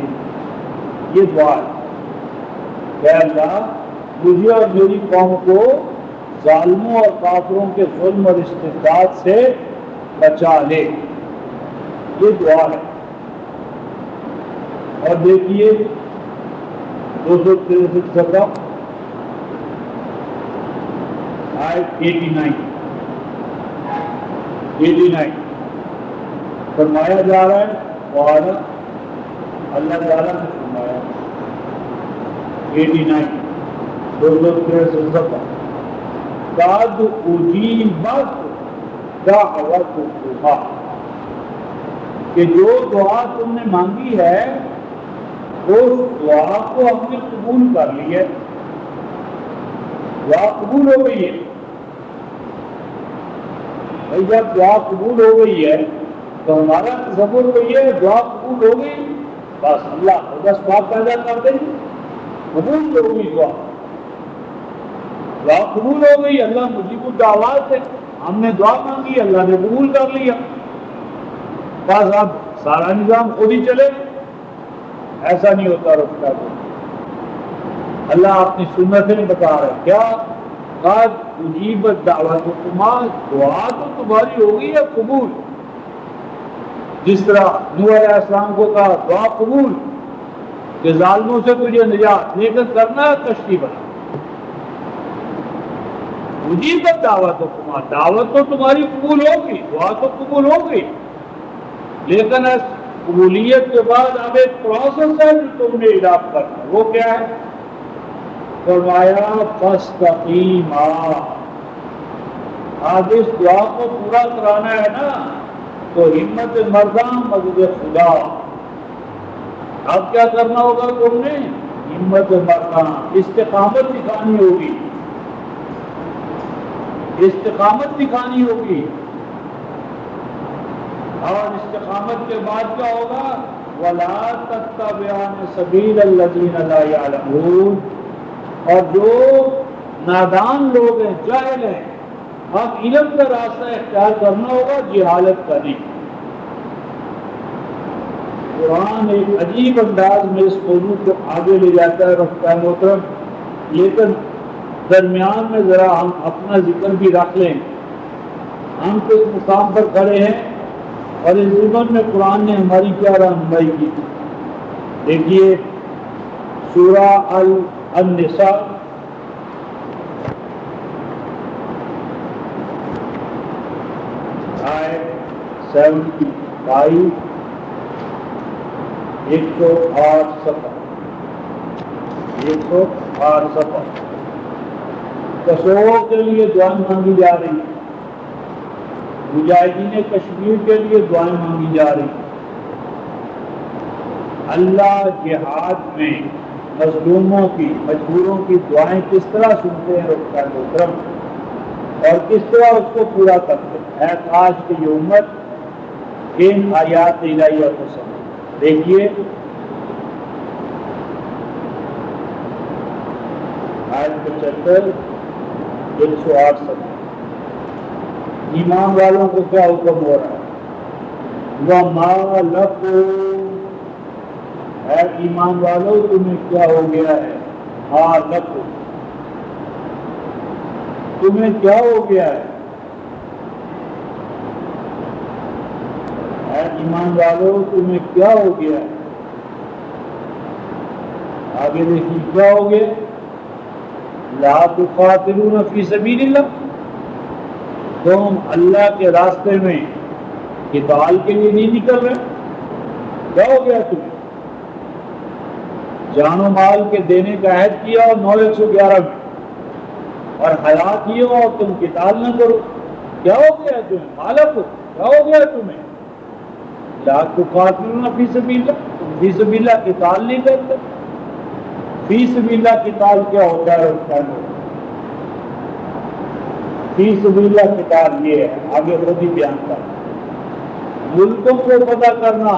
یہ دعا ہے کہ اللہ مجھے اور میری قوم کو ظالموں اور کافروں کے ظلم اور استبداد سے بچا لے. یہ دعا ہے. اور دیکھیے 263 صفحہ آیت 89 فرمایا جا رہا ہے، اور اللہ تعالیٰ نے فرمایا 89 263 صفحہ قد اجیبت دعوتکما، کہ جو دعا تم نے مانگی ہے اس دعا کو ہم نے قبول کر لی ہے. دعا قبول ہو گئی ہے. بھائی جب دعا قبول ہو گئی ہے تو ہمارا تصور تو یہ ہے دعا قبول ہو گئی بس اللہ بس بات پیدا کر دیں. قبول ہو گئی دعا قبول ہو گئی. اللہ مجیب الدعوات ہے. ہم نے دعا مانگی، اللہ نے قبول کر لیا، بس اب سارا نظام خود ہی چلے. ایسا نہیں ہوتا رکھتا. تو اللہ اپنی سنت میں بتا رہے ہیں کیا قد اجیبت دعوتکما، دعا تو تمہاری ہو گئی ہے قبول. جس طرح نوح علیہ السلام کو کہا دعا قبول کہ ظالموں سے تجھے نجات، لیکن کرنا ہے کشتی بنا. اجیبت دعوتکما، دعوت تو تمہاری قبول ہوگی، دعا تو قبول ہو گئی، لیکن اس قبولیت کے بعد اب ایک پروسیس ہے جو تم نے اڈاپٹ کرنا. وہ کیا ہے؟ فرمایا فاستقیما، اب اس دعا کو پورا کرانا ہے نا تو ہمت مرداں مدد خدا. اب کیا کرنا ہوگا تم نے؟ ہمت مرداں، استقامت دکھانی ہوگی، استقامت دکھانی ہوگی. اور استقامت کے بعد کیا ہوگا؟ وَلَا تَتَّبِعَنِ سَبِيلَ الَّذِينَ لَا يَعْلَمُونَ، اور جو نادان لوگ ہیں، جاہل ہیں، اب علم کا راستہ اختیار کرنا ہوگا، جہالت کا نہیں۔ قرآن ایک عجیب انداز میں اس موضوع کو آگے لے جاتا ہے رفتہ محترم، لیکن درمیان میں ذرا ہم اپنا ذکر بھی رکھ لیں۔ ہم تو اس مقام پر کھڑے ہیں اور اس ضمن میں قرآن نے ہماری کیا رہنمائی کی۔ دیکھیے سورہ النساء آیت 75 108 صفحہ 108 صفحہ تصوف کے لیے دعائیں مانگی جا رہی ہیں، مجاہدین کشمیر کے لیے دعائیں مانگی جا رہی ہیں۔ اللہ جہاد میں مظلوموں کی مجبوروں کی دعائیں کس طرح سنتے ہیں رفتہ محترم، اور کس طرح اس کو پورا کرتے ہیں۔ اے کاش کہ یہ امت ان آیات الہیہ کو سمجھے۔ دیکھیے آیت 75 108 صفحہ، ایمان والوں کو کیا حکم ہو رہا ہے؟ وَمَا لَكُمْ، اے ایمان والوں تمہیں کیا ہو گیا ہے؟ مَا لَكُمْ، تمہیں کیا ہو گیا ہے؟ اے ایمان والوں تمہیں کیا ہو گیا ہے؟ آگے دیکھیے کیا ہو گیا؟ لا تقاتلون فی سبیل اللہ، تم اللہ کے راستے میں قتال کے لیے نہیں نکل رہے، کیا ہو گیا تمہیں؟ جان و مال کے دینے کا عہد کیا اور 9/111 میں، اور حیات ہی ہو اور تم قتال نہ کرو، کیا ہو گیا تمہیں؟ مالک ہو، کیا ہو گیا تمہیں؟ لا تقاتلون فی سبیل اللہ، تم فی سبیل اللہ قتال نہیں کرتے۔ فی سبیل اللہ قتال کیا ہوتا ہے؟ فی سبیل اللہ قتال یہ ہے، آگے خود ہی بیان کرنا، ملکوں کو فتح کرنا،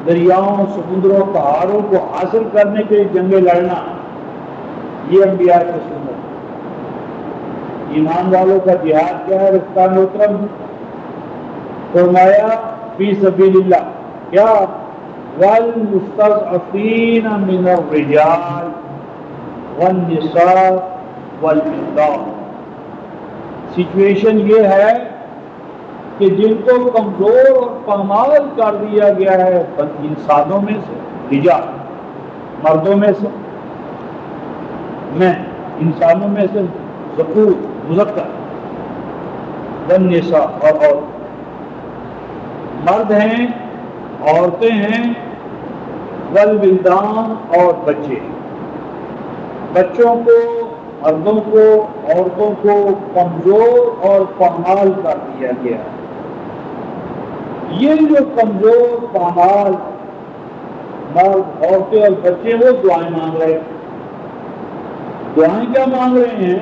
دریاؤں سمندروں پہاڑوں کو حاصل کرنے کے لیے جنگیں لڑنا، یہ انبیاء کی سنت۔ ایمان والوں کا جہاد کیا ہے رفتہ محترم؟ فرمایا فی سبیل اللہ، کیا؟ والمستضعفین من الرجال والنساء والولدان، سچویشن یہ ہے کہ جن کو کمزور اور پامال کر دیا گیا ہے انسانوں میں سے، رجال مردوں میں سے، میں انسانوں میں سے ذکور مذکر، والنساء اور عورت، مرد ہیں عورتیں ہیں، والولدان اور بچے، بچوں کو مردوں کو عورتوں کو کمزور اور پامال کر دیا گیا ہے۔ یہ جو کمزور پامال مرد عورتیں اور بچے وہ دعائیں مانگ رہے ہیں۔ دعائیں کیا مانگ رہے ہیں؟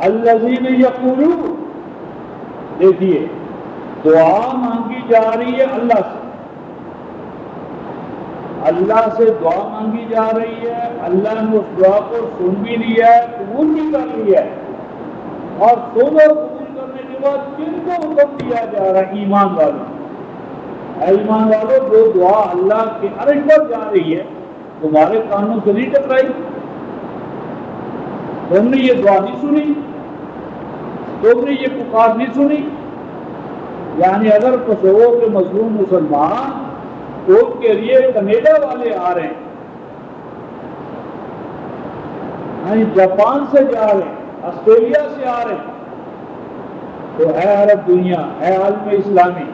الذین یقولون، دیکھیے دعا مانگی جا رہی ہے اللہ سے، اللہ سے دعا مانگی جا رہی ہے، اللہ نے اس دعا کو سن بھی لیا ہے، قبول بھی کر لیا ہے، اور سن اور قبول کرنے کے بعد کن کو حکم دیا جا رہا ہے؟ ایمان والوں۔ اے ایمان والوں، جو دعا اللہ کے عرش پر جا رہی ہے تمہارے کانوں سے نہیں ٹکرائی؟ تم نے یہ دعا نہیں سنی؟ تم نے یہ پکار نہیں سنی؟ یعنی اگر تصور کے مظلوم مسلمان تو ان کے لیے کینیڈا والے آ رہے ہیں، یعنی جاپان سے جا رہے ہیں، آسٹریلیا سے آ رہے ہیں، تو اے عرب دنیا، اے عالم اسلامی،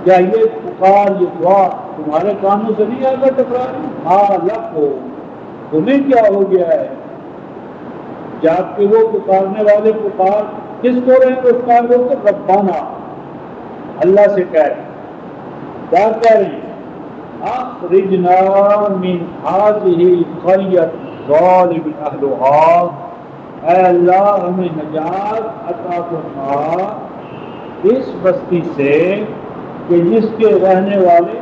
کیا یہ پکار یہ دعا تمہارے کانوں سے نہیں آگے ٹکرا رہی؟ ہاں لک ہو، تمہیں کیا ہو گیا ہے؟ جبکہ وہ پکارنے والے پکار کس کو رہے ہیں؟ پکار وہ تو ربنا، اللہ سے کہہ رہے ہیں، کیا کہہ رہے ہیں؟ اخرجنا من هذه القرية الظالم اهلها، اے اللہ ہمیں نجات عطا فرما اس بستی سے کہ جس کے رہنے والے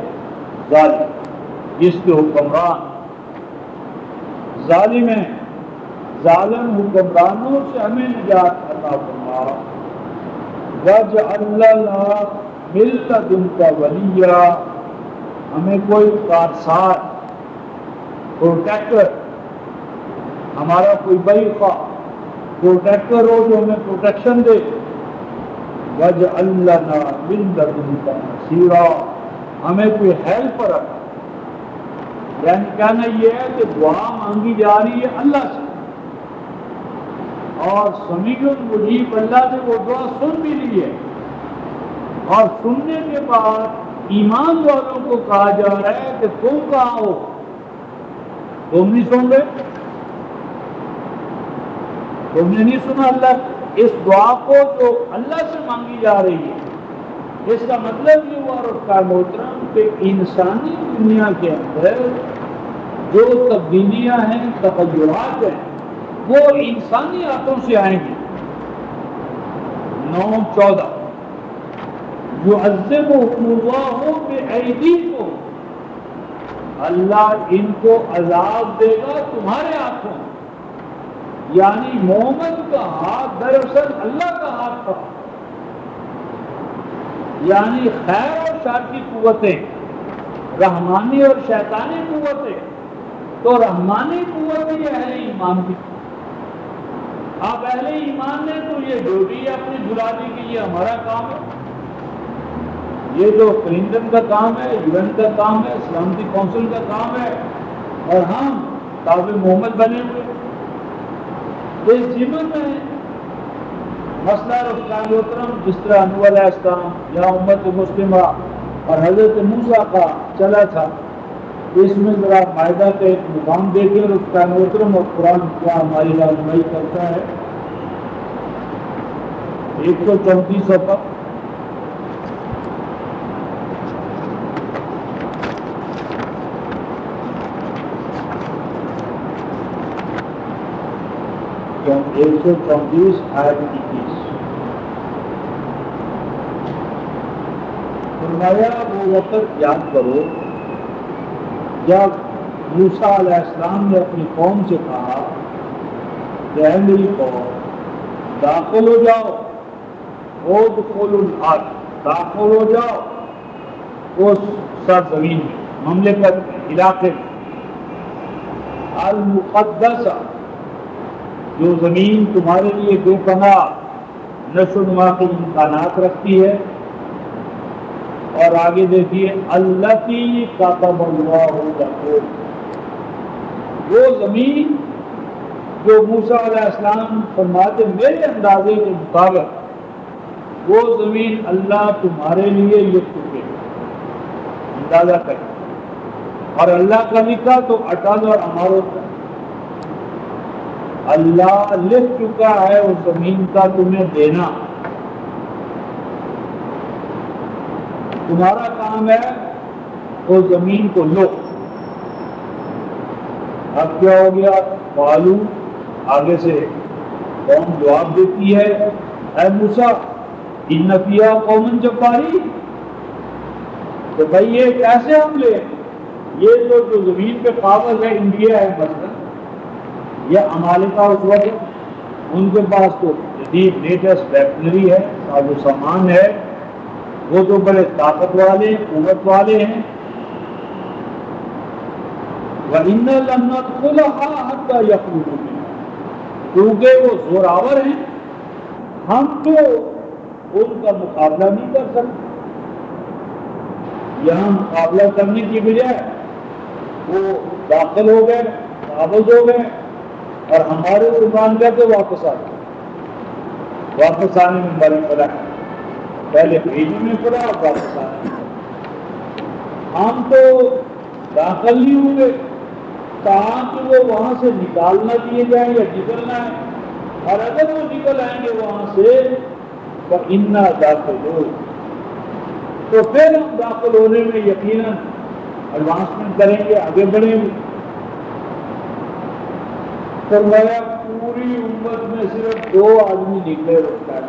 ظالم، جس کے حکمران ظالم ہیں۔ ظالم حکمرانوں سے ہمیں نجات عطا فرما، وَاجْعَلْ لَنَا مِن لَّدُنكَ وَلِيًّا، ہمیں کوئی کارساز، پروٹیکٹر، ہمارا کوئی بڑی خواہ پروٹیکٹر ہو جو ہمیں پروٹیکشن دے، وَاجْعَلْ لَنَا مِن لَّدُنكَ نَصِيرًا، ہمیں کوئی ہیلپ رکھا۔ یعنی کہنا یہ ہے کہ دعا مانگی جا رہی ہے اللہ سے، اور سمیع مجیب اللہ نے وہ دعا سن بھی لی ہے، اور سننے کے بعد ایمان والوں کو کہا جا رہا ہے کہ تم کہاں ہو، تم نہیں سن رہے، تم نے نہیں سنا اللہ اس دعا کو جو اللہ سے مانگی جا رہی ہے۔ اس کا مطلب یہ ہوا رکھا محترم کہ انسانی دنیا کے اندر جو تبدیلیاں ہیں، تغیرات ہیں، وہ انسانی ہاتھوں سے آئیں گی۔ 9:14 يُعَذِّبُهُمُ اللَّهُ بِأَيْدِيكُمْ، اللہ ان کو عذاب دے گا تمہارے ہاتھوں، یعنی محمد کا ہاتھ دراصل اللہ کا ہاتھ تھا، یعنی خیر اور شر کی قوتیں، رحمانی اور شیطانی قوتیں، تو رحمانی قوت یہ اہل ایمان کی، اب اہل ایمان نے تو یہ ڈیوٹی اپنی بلا دی کہ یہ ہمارا کام ہے، یہ جو کلنٹن کا کام ہے، UN کا کام ہے، سلامتی کونسل کا کام ہے، اور ہم تابع محمد بنے ہوئے اس ضمن میں مسئلہ رفتار محترم جس طرح نوح علیہ السلام یا امت مسلمہ اور حضرت موسیٰ کا چلا تھا، اس میں ذرا مائدہ کا ایک مقام دیکھیں رفتار محترم، اور قرآن کیا ہماری رہنمائی کرتا ہے۔ 134 صفحہ، تو 134 آیت 21 فرمایا وہ وقت یاد کرو جب موسیٰ علیہ السلام نے اپنی قوم سے کہا کہ اے میری قوم داخل ہو جاؤ، ادخلوا الارض، داخل ہو جاؤ اس سرزمین میں، مملکت میں، علاقے میں، المقدسہ، جو زمین تمہارے لیے بے پناہ نشو و نما کے امکانات رکھتی ہے، اور آگے دیکھیے التی کتب اللہ لکم، وہ زمین جو موسیٰ علیہ السلام فرماتے میرے اندازے کے مطابق وہ زمین اللہ تمہارے لیے لکھ چکے، اندازہ کریں، اور اللہ کا لکھا تو اٹل اور اماروں کا، اللہ لکھ چکا ہے اس زمین کا تمہیں دینا، تمہارا کام ہے اس زمین کو لو۔ اب کیا ہو گیا؟ قالوا، آگے سے قوم جواب دیتی ہے اے موسیٰ ان فیہا قوم جبارین، تو بھائی یہ کیسے ہم لے، یہ جو زمین پہ قابض ہے انڈیا ہے مثلا، یہ امالکہ اس وقت ان کے پاس تو جدید لیٹسٹ ویپنری ہے، ساز و سامان ہے، وہ تو بڑے طاقت والے قوت والے ہیں، وَإِنَّا لَن نَّدْخُلَهَا حَتَّىٰ يَخْرُجُوا مِنْهَا، کیونکہ وہ زوراور ہیں، ہم تو ان کا مقابلہ نہیں کر سکتے، یہاں مقابلہ کرنے کی بجائے وہ داخل ہو گئے، قابض ہو گئے، اور ہمارے عمران کہتے واپس آ گئے، واپس آنے میں بڑی پڑا ہے، پہلے بھیجنے میں پڑا اور واپس آنے میں پڑا، ہم تو داخل نہیں ہوں گے تاکہ وہ وہاں سے نکال نہ دیے جائیں یا نکلنا ہے، اور اگر وہ نکل آئیں گے وہاں سے تو انا داخل ہو، تو پھر ہم داخل ہونے میں یقیناً ایڈوانسمنٹ کریں گے، آگے بڑھیں گے۔ فرمایا پوری امت میں صرف 2 آدمی نکلے رفتار،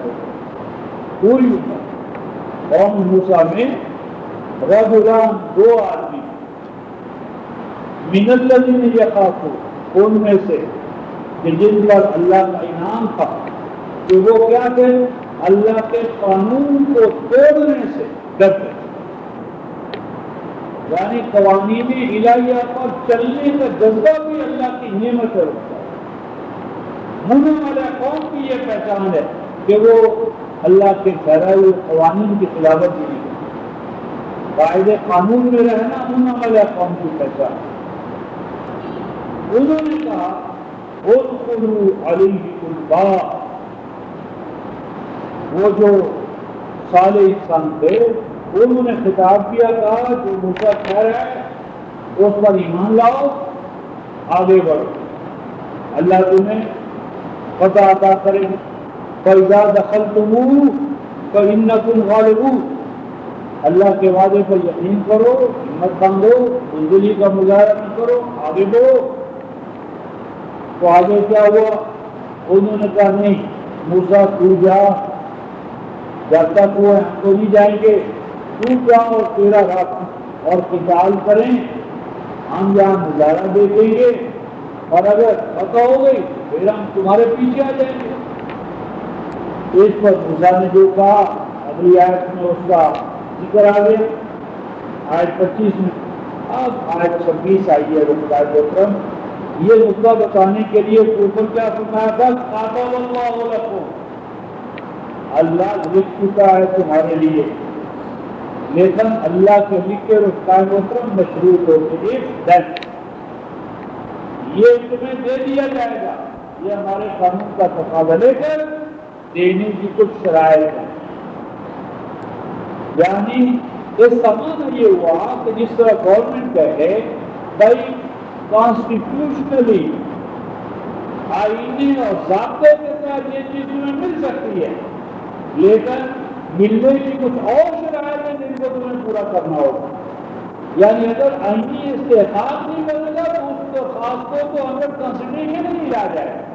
پوری امت، قوم موسیٰ میں رجلان 2 آدمی، من الذین یخافون، ان میں سے کہ جن پر اللہ کا انعام تھا کہ وہ کیا تھے؟ اللہ کے قانون کو توڑنے سے ڈرتے، یعنی قوانین الہیہ پر چلنے کا جذبہ بھی اللہ کی نعمت ہے۔ ہونے والے قوم کی یہ پہچان ہے کہ وہ اللہ کے ٹھہرائے ہوئے قوانین کی خلافت بھی نہیں کرتے، قاعدے قانون میں رہنا ہونے والے قوم کی پہچان۔ انہوں نے کہا ادخلوا علیہ الباب، وہ جو صالح انسان تھے انہوں نے خطاب کیا، کہا جو موسیٰ کہہ رہا ہے اس پر ایمان لاؤ، آگے بڑھو، اللہ تمہیں فتح عطا کرے گا۔ فَإِذَا دَخَلْتُمُوهُ فَإِنَّكُمْ غَالِبُونَ، اللہ کے وعدے پر یقین کرو، ہمت باندھو، بزدلی کا مظاہرہ نہ کرو، آگے بڑھو۔ تو آگے کیا ہوا؟ انہوں نے کہا نہیں موسیٰ تو جا، جب تک وہ ہم کو نہیں جائیں گے، تو جا اور تیرا رب اور قتال کریں، ہم جہاں مظاہرہ دیکھیں گے، اور اگر فتح ہو گئی پھر ہم تمہارے پیچھے آ جائیں گے۔ اس پر موسیٰ نے جو کہا اگلی آیت میں اس کا ذکر آ گیا، آیت 25 میں۔ اب آیت 26 آئی ہے رب العالمین، یہ نقطہ بتانے کے لیے اوپر کیا فرمایا تھا؟ قاتل اللہ لکم، اللہ لکھ چکا ہے تمہارے لیے، لیکن اللہ کے لکھے رفتار محترم مشروط ہوتے دن یہ تمہیں دے دیا جائے گا، یہ ہمارے قانون کا تقاضا لے کر دینے کی کچھ شرائط ہے۔ یعنی اس زمانہ یہ ہوا کہ جس طرح گورنمنٹ کہے بھائی کانسٹیٹیوشنلی آئینے اور ضابطے کے تحت یہ چیز تمہیں مل سکتی ہے، لیکن ملنے کی کچھ اور شرائط ہیں جن کو تمہیں پورا کرنا ہوگا۔ یعنی اگر آئینی استحقاق نہیں بنے گا تو اس درخواستوں کو انڈر کنسیڈریشن نہیں لا جائے گا۔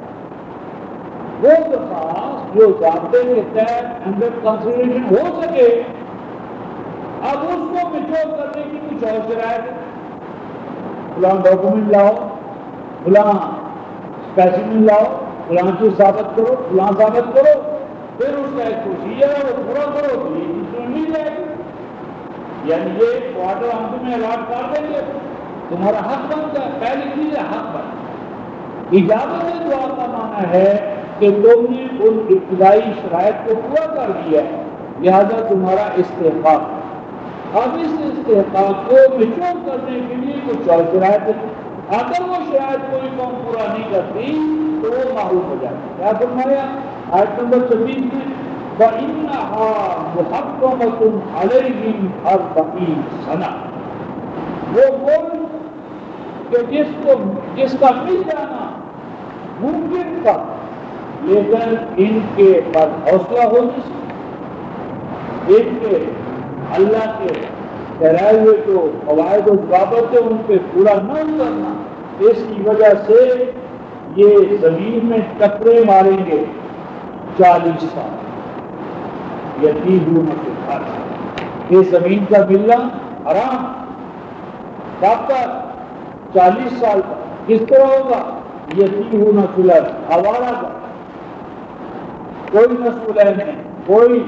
وہ درخواست جو ضابطے کے تحت انڈر کنسیڈریشن ہو سکے، اب اس کو میچور کرنے کی کچھ اور شرائط ہے، فلاں ڈاکومنٹ لاؤ، فلاں اسپیسیمن لاؤ، فلاں چیز ثابت کرو، فلاں ثابت کرو، پھر اس کا ایک پروسیجر ہے وہ پورا کرو تو یہ چیز تمہیں مل جائے گی۔ یعنی یہ کوارٹر ہم تمہیں الاٹ کر دیں گے، تمہارا حق بنتا ہے، پہلی چیز ہے حق بنتا۔ اجازت دعا کا معنی ہے کہ تم نے ان ابتدائی شرائط کو پورا کر دیا ہے، لہذا تمہارا استحقاق۔ اب اس استحقاق کو میچور کرنے کے لیے کچھ اور شرائط ہے، اگر وہ شرائط کوئی قوم پورا نہیں کرتی تو وہ محروم ہو جاتی ہے۔ کیا فرمایا آیت نمبر 26 میں؟ وَإِنَّهَا مُحَرَّمَةٌ عَلَيْهِمْ 40 سَنَةً، وہ ملک کہ جس کا مل جانا ممکن تھا لیکن ان کے پر حوصلہ ہونے سے، ان کے اللہ کے ٹھہرائے ہوئے جو قواعد و ضوابط ہیں ان پہ پورا نہ کرنا، اس کی وجہ سے یہ زمین میں ٹکرے ماریں گے 40 سال، یتیہون فی الارض، یہ زمین کا ملنا حرام۔ کب تک؟ 40 سال تک۔ کس طرح ہوگا؟ یتیہون فی الارض، آوارہ کا، کوئی مسئولہ نہیں، کوئی